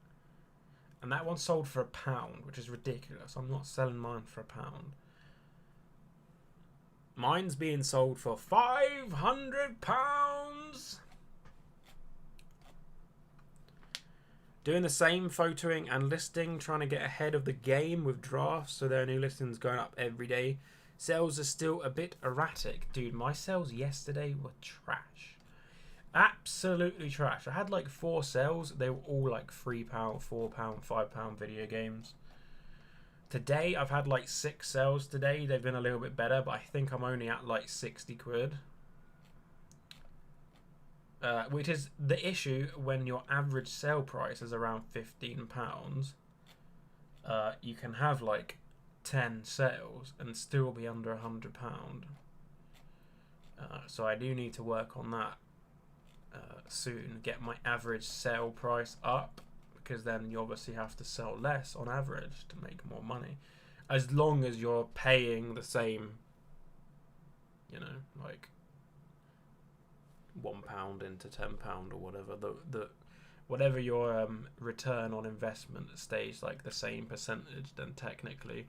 A: And that one sold for £1, which is ridiculous. I'm not selling mine for £1. Mine's being sold for £500. Doing the same photoing and listing, trying to get ahead of the game with drafts, so there are new listings going up every day. Sales are still a bit erratic. Dude, my sales yesterday were trash. Absolutely trash. I had like 4 sales. They were all like £3, £4, £5 video games. Today, I've had like 6 sales today. They've been a little bit better, but I think I'm only at like 60 quid. Which is the issue when your average sale price is around £15. You can have like 10 sales and still be under £100. So I do need to work on that soon. Get my average sale price up, because then you obviously have to sell less on average to make more money. As long as you're paying the same, you know, like £1 into £10 or whatever, the whatever your return on investment stays like the same percentage, then technically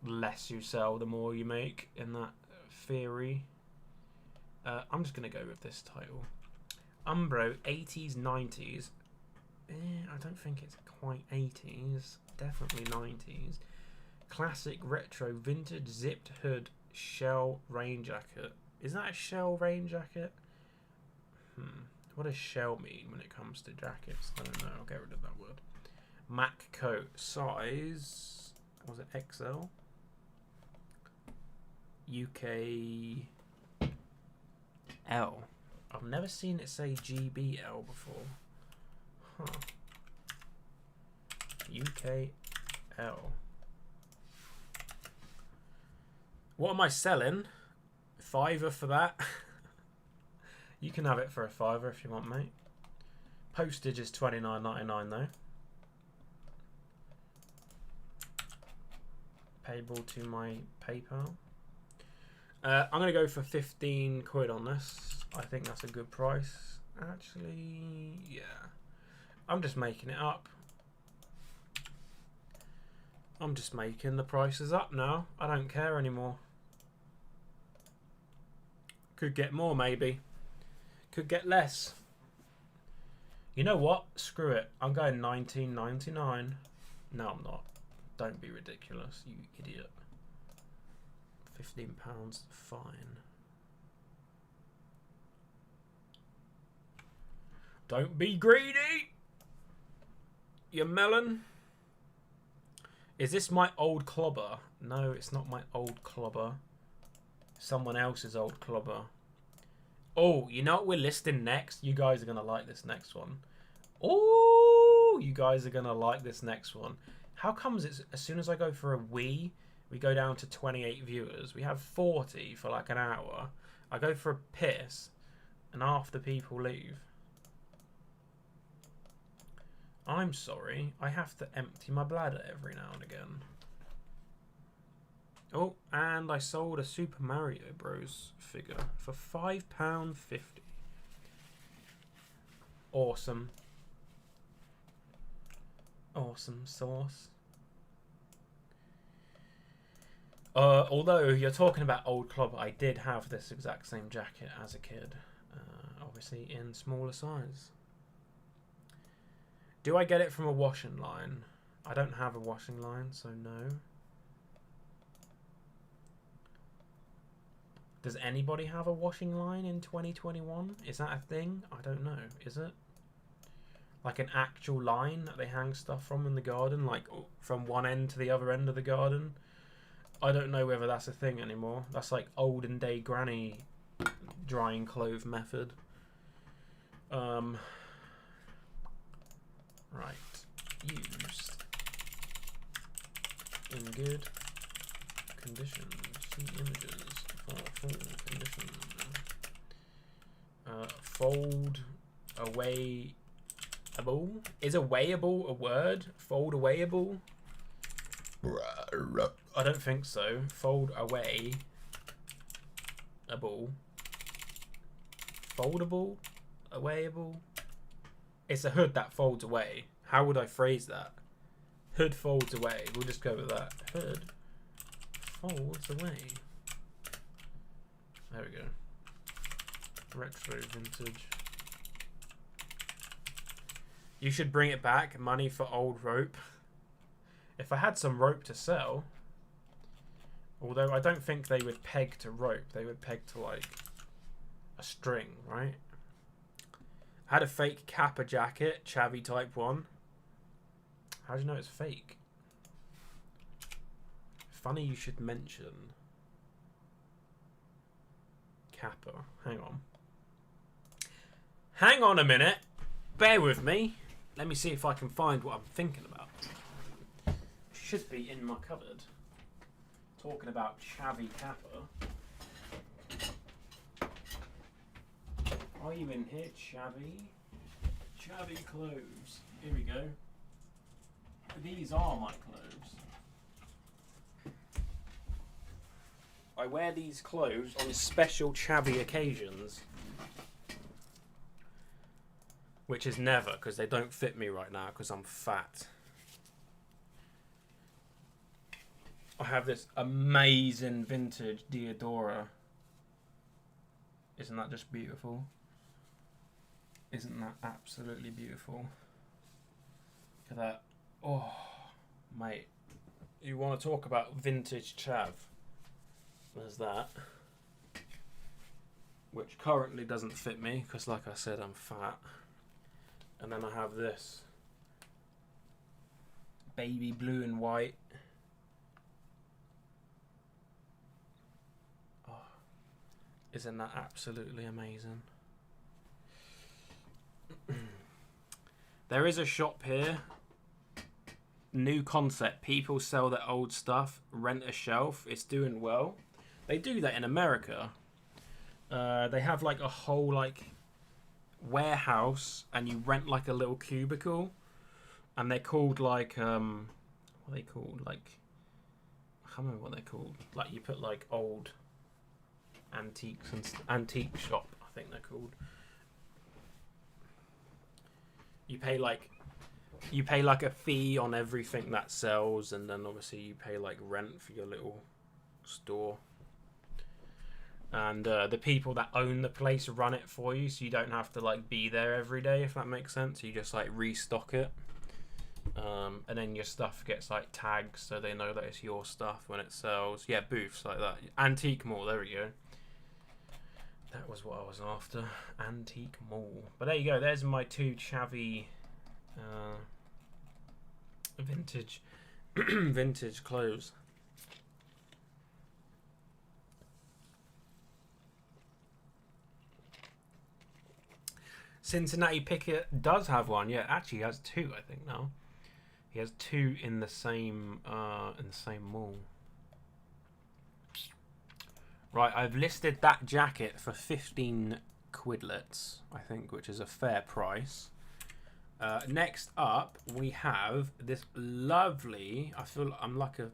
A: less you sell, the more you make in that theory. I'm just gonna go with this title, Umbro 80s 90s. I don't think it's quite 80s, definitely 90s. Classic retro vintage zipped hood shell rain jacket. Is that a shell rain jacket? What does shell mean when it comes to jackets? I don't know. I'll get rid of that word. Mac coat size, was it XL? UK L. I've never seen it say GBL before. Huh. UK L. What am I selling? £5 for that. You can have it for a £5 if you want, mate. Postage is £29.99 though. Payable to my PayPal. I'm going to go for 15 quid on this. I think that's a good price. Actually, yeah. I'm just making it up. I'm just making the prices up now. I don't care anymore. Could get more, maybe. Could get less. You know what? Screw it. I'm going $19.99. No, I'm not. Don't be ridiculous, you idiot. £15, fine. Don't be greedy, you melon. Is this my old clobber? No, it's not my old clobber. Someone else's old clobber. Oh, you know what we're listing next? You guys are going to like this next one. Oh, you guys are going to like this next one. How comes it's as soon as I go for a we go down to 28 viewers. We have 40 for like an hour. I go for a piss and half the people leave. I'm sorry. I have to empty my bladder every now and again. Oh, and I sold a Super Mario Bros. Figure for £5.50. Awesome. Awesome sauce. Although you're talking about old club, I did have this exact same jacket as a kid. Obviously in smaller size. Do I get it from a washing line? I don't have a washing line, so no. Does anybody have a washing line in 2021? Is that a thing? I don't know. Is it? Like an actual line that they hang stuff from in the garden? Like from one end to the other end of the garden? I don't know whether that's a thing anymore. That's like olden day granny drying clothes method. Right. Used. In good condition. See images. Full condition. Fold away. Is awayable a word? Fold awayable? I don't think so. Fold away. Foldable? Awayable? It's a hood that folds away. How would I phrase that? Hood folds away. We'll just go with that. Hood folds away. There we go. Retro vintage. You should bring it back. Money for old rope. If I had some rope to sell, although I don't think they would peg to rope, they would peg to like a string, right? I had a fake Kappa jacket, Chavy Type 1. How do you know it's fake? Funny you should mention Kappa. Hang on. Hang on a minute. Bear with me. Let me see if I can find what I'm thinking about. Should be in my cupboard. Talking about Chavy Kappa. Are you in here, Chavy? Chavy clothes. Here we go. These are my clothes. I wear these clothes on special Chavy occasions. Which is never, because they don't fit me right now, because I'm fat. I have this amazing vintage Deodorant. Isn't that just beautiful? Isn't that absolutely beautiful? Look at that. Oh, mate. You want to talk about vintage chav? There's that. Which currently doesn't fit me, because like I said, I'm fat. And then I have this. Baby blue and white. Oh, isn't that absolutely amazing? There is a shop here. New concept. People sell their old stuff, rent a shelf. It's doing well. They do that in America. They have like a whole like warehouse, and you rent like a little cubicle, and they're called like what are they called? Like I can't remember what they're called. Like you put like old antiques and antique shop. I think they're called. You pay like a fee on everything that sells, and then obviously you pay like rent for your little store. And the people that own the place run it for you, so you don't have to like be there every day, if that makes sense. You just like restock it, and then your stuff gets like tags, so they know that it's your stuff when it sells. Yeah, booths like that. Antique mall. There we go. That was what I was after. Antique mall. But there you go. There's my two Chavy vintage vintage clothes. Cincinnati Pickett does have one. Yeah, actually he has two, I think now. He has two in the same mall. Right, I've listed that jacket for 15 quidlets, I think, which is a fair price. Next up, we have this lovely. I feel I'm like a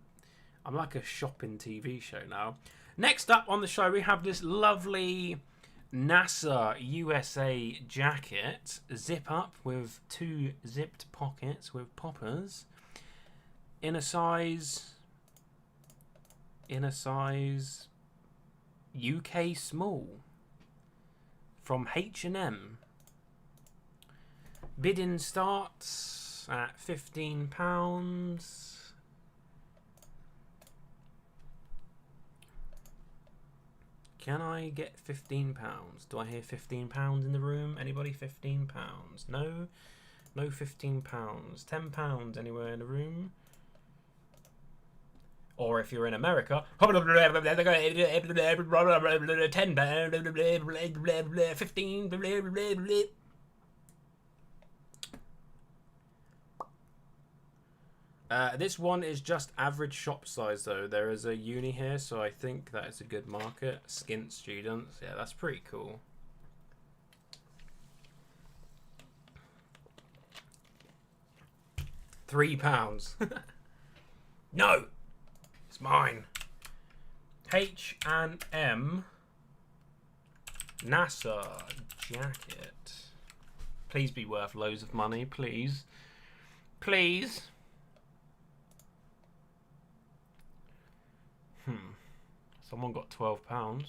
A: shopping TV show now. Next up on the show, we have this lovely NASA USA jacket, zip up with two zipped pockets with poppers, in a size UK small, from H&M. Bidding starts at £15. Can I get £15? Do I hear £15 in the room? Anybody? £15? No? No £15. £10 anywhere in the room? Or if you're in America, 10, 15. This one is just average shop size though. There is a uni here, so I think that is a good market. Skint students, yeah, that's pretty cool. £3. No, it's mine. H&M NASA jacket. Please be worth loads of money, please. Please. Someone got £12.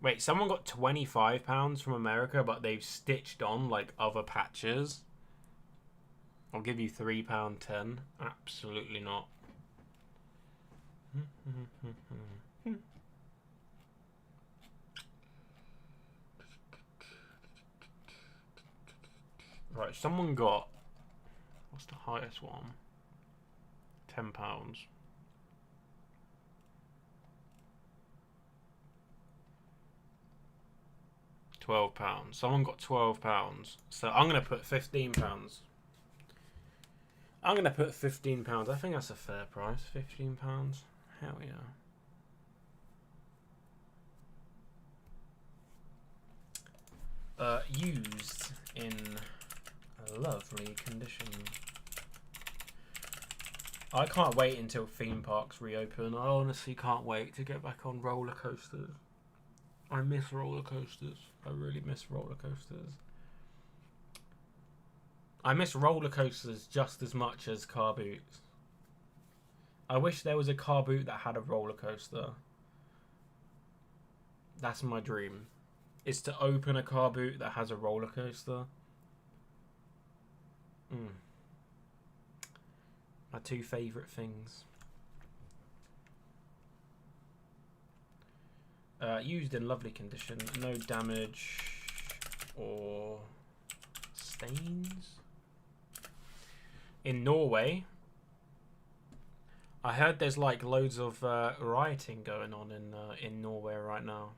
A: Wait, someone got £25 from America, but they've stitched on like other patches. I'll give you £3.10. Absolutely not. Right, someone got, what's the highest one? £10. £12. Someone got £12. So I'm gonna put £15. I'm gonna put £15. I think that's a fair price. £15. Hell yeah. Used in a lovely condition. I can't wait until theme parks reopen. I honestly can't wait to get back on roller coasters. I miss roller coasters. I really miss roller coasters. I miss roller coasters just as much as car boots. I wish there was a car boot that had a roller coaster. That's my dream. Is to open a car boot that has a roller coaster. My two favourite things. Used in lovely condition, no damage or stains. In Norway, I heard there's like loads of rioting going on in Norway right now.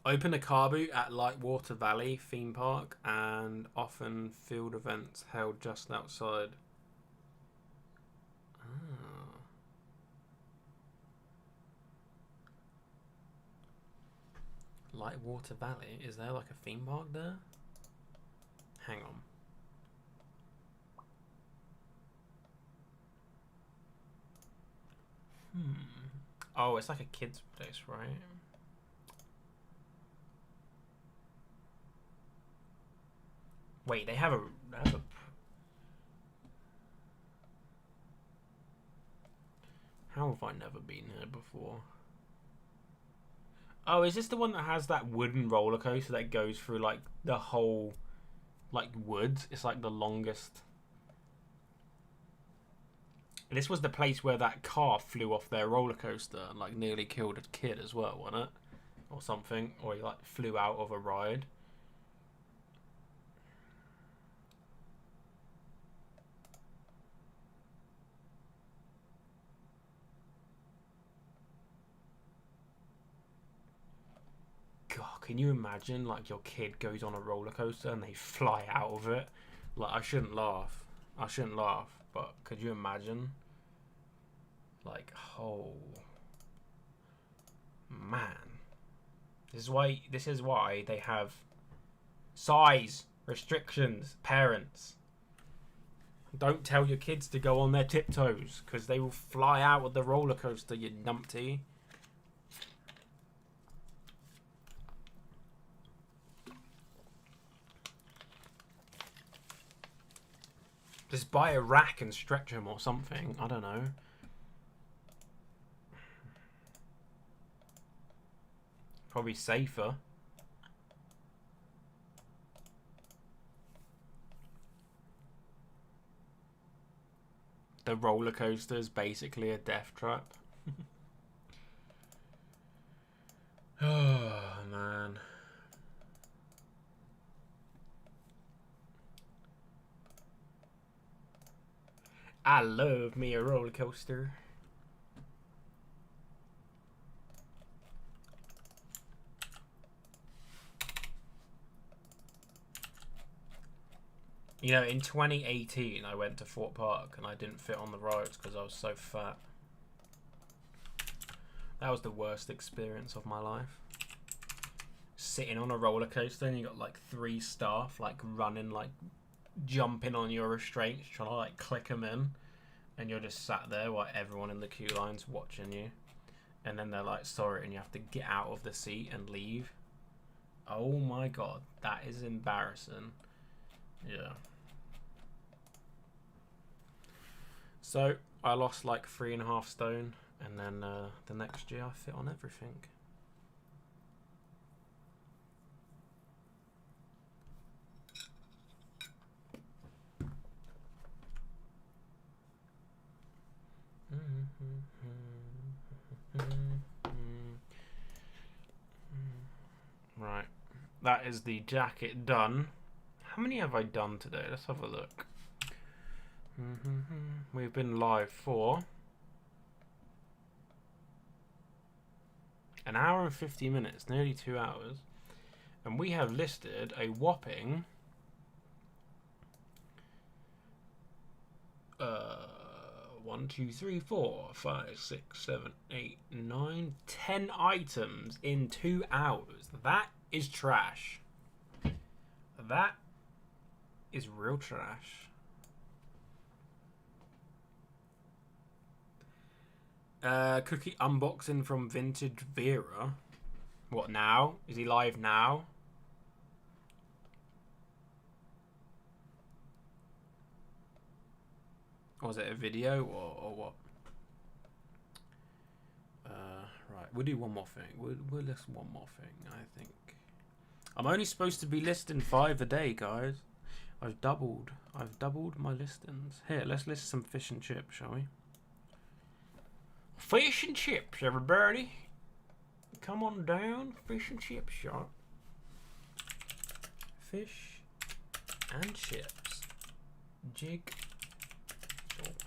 A: Open a car boot at Lightwater Valley theme park and often field events held just outside. Ah. Lightwater Valley? Is there like a theme park there? Hang on. Oh, it's like a kid's place, right? Wait, they have a How have I never been here before? Oh, is this the one that has that wooden roller coaster that goes through like the whole like woods? It's like the longest. This was the place where that car flew off their roller coaster and like nearly killed a kid as well, wasn't it? Or something, or he like flew out of a ride. Can you imagine, like, your kid goes on a roller coaster and they fly out of it? Like, I shouldn't laugh. But could you imagine? Like, oh, man. This is why they have size restrictions, parents. Don't tell your kids to go on their tiptoes, because they will fly out of the roller coaster, you numpty. Just buy a rack and stretch them or something. I don't know. Probably safer. The roller coaster is basically a death trap. Oh, man. I love me a roller coaster. You know, in 2018, I went to Fort Park and I didn't fit on the rides because I was so fat. That was the worst experience of my life. Sitting on a roller coaster and you got like 3 staff like running like jumping on your restraints, trying to like click them in, and you're just sat there while everyone in the queue line's watching you, and then they're like, sorry, and you have to get out of the seat and leave. Oh my god, that is embarrassing. Yeah. So I lost like 3.5 stone, and then the next year I fit on everything. Right, that is the jacket done. How many have I done today? Let's have a look. We've been live for an hour and 50 minutes, nearly 2 hours, and we have listed a whopping 1, 2, 3, 4, 5, 6, 7, 8, 9, 10 items in 2 hours. That is trash. That is real trash. Cookie unboxing from Vintage Vera. What now? Is he live now? Was it a video or what? Right, we'll do one more thing. We'll list one more thing, I think. I'm only supposed to be listing 5 a day, guys. I've doubled my listings. Here, let's list some fish and chips, shall we? Fish and chips, everybody. Come on down, fish and chip shop. Fish and chips. Jig.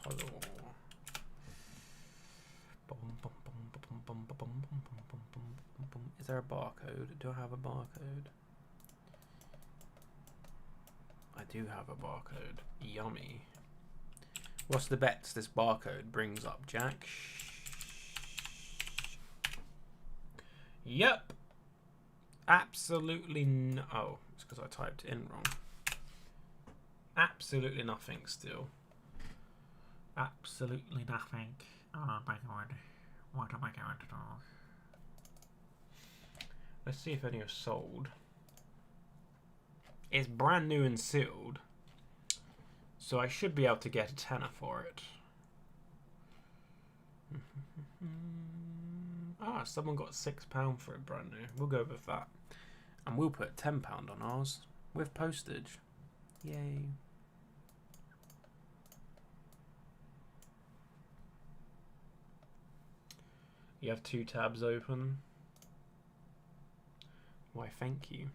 A: Puzzle. Is there a barcode? Do I have a barcode? I do have a barcode. Yummy. What's the bets this barcode brings up, Jack? Yep. Absolutely no. Oh, it's because I typed it in wrong. Absolutely nothing still. Absolutely nothing. Oh my god. What am I going to do? Let's see if any are sold. It's brand new and sealed, so I should be able to get a tenner for it. Ah, someone got £6 for it brand new. We'll go with that. And we'll put £10 on ours with postage. Yay. You have 2 tabs open. Why, thank you.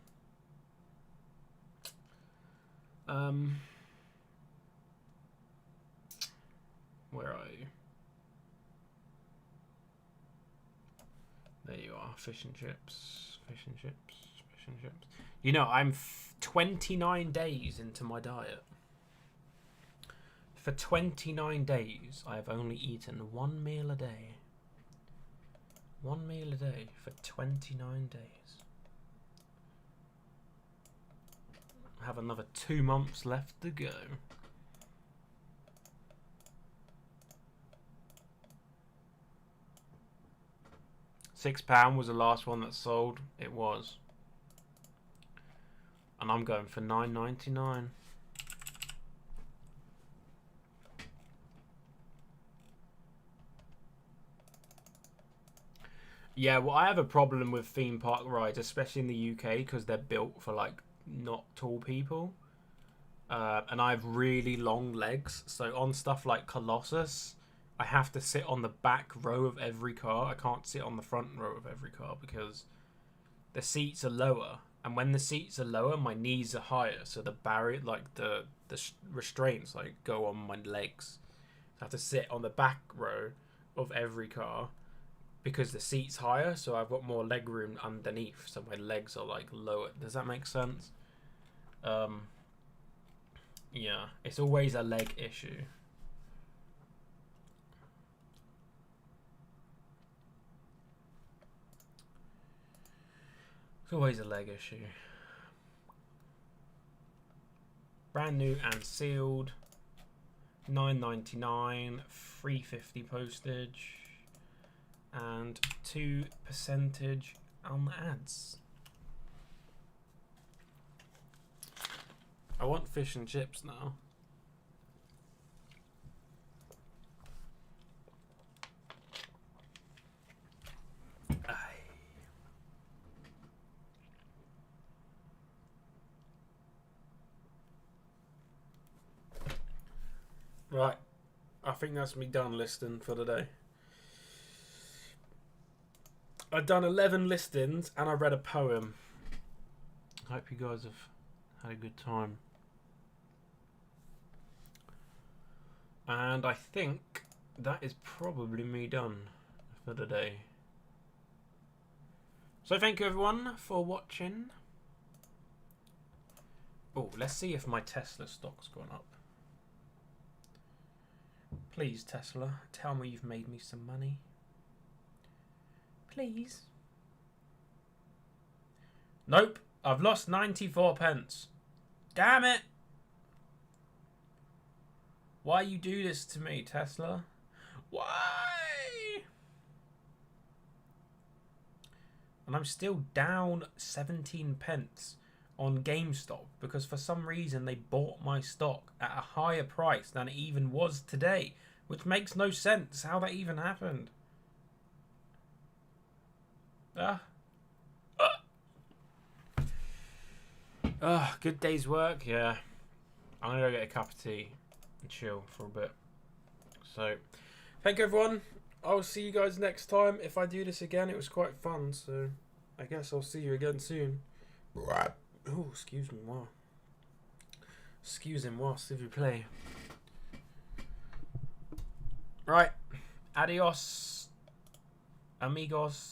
A: Where are you? There you are. Fish and chips. Fish and chips. Fish and chips. You know, I'm 29 days into my diet. For 29 days, I have only eaten 1 meal a day. 1 meal a day for 29 days. I have another 2 months left to go. £6 was the last one that sold. It was. And I'm going for $9.99. Yeah, well, I have a problem with theme park rides, especially in the UK, because they're built for like not tall people. And I have really long legs, so on stuff like Colossus, I have to sit on the back row of every car. I can't sit on the front row of every car because the seats are lower, and when the seats are lower, my knees are higher, so the barrier, like the restraints, like go on my legs. I have to sit on the back row of every car because the seat's higher, so I've got more leg room underneath, so my legs are like lower. Does that make sense? Yeah, it's always a leg issue. It's always a leg issue. Brand new and sealed. $9.99, $3.50 postage, and 2% on the ads. I want fish and chips now. Right, I think that's me done listing for the day. I've done 11 listings and I read a poem. I hope you guys have had a good time. And I think that is probably me done for the day. So thank you everyone for watching. Oh, let's see if my Tesla stock's gone up. Please, Tesla, tell me you've made me some money. Please. Nope, I've lost 94 pence. Damn it! Why you do this to me, Tesla? Why? And I'm still down 17 pence on Gamestop because for some reason they bought my stock at a higher price than it even was today, which makes no sense how that even happened. Good day's work, yeah. I'm gonna go get a cup of tea and chill for a bit. So, thank you everyone. I'll see you guys next time. If I do this again, it was quite fun, so I guess I'll see you again soon. Oh, excuse me, moi. Excusez-moi, s'il vous plaît. Right. Adios, amigos.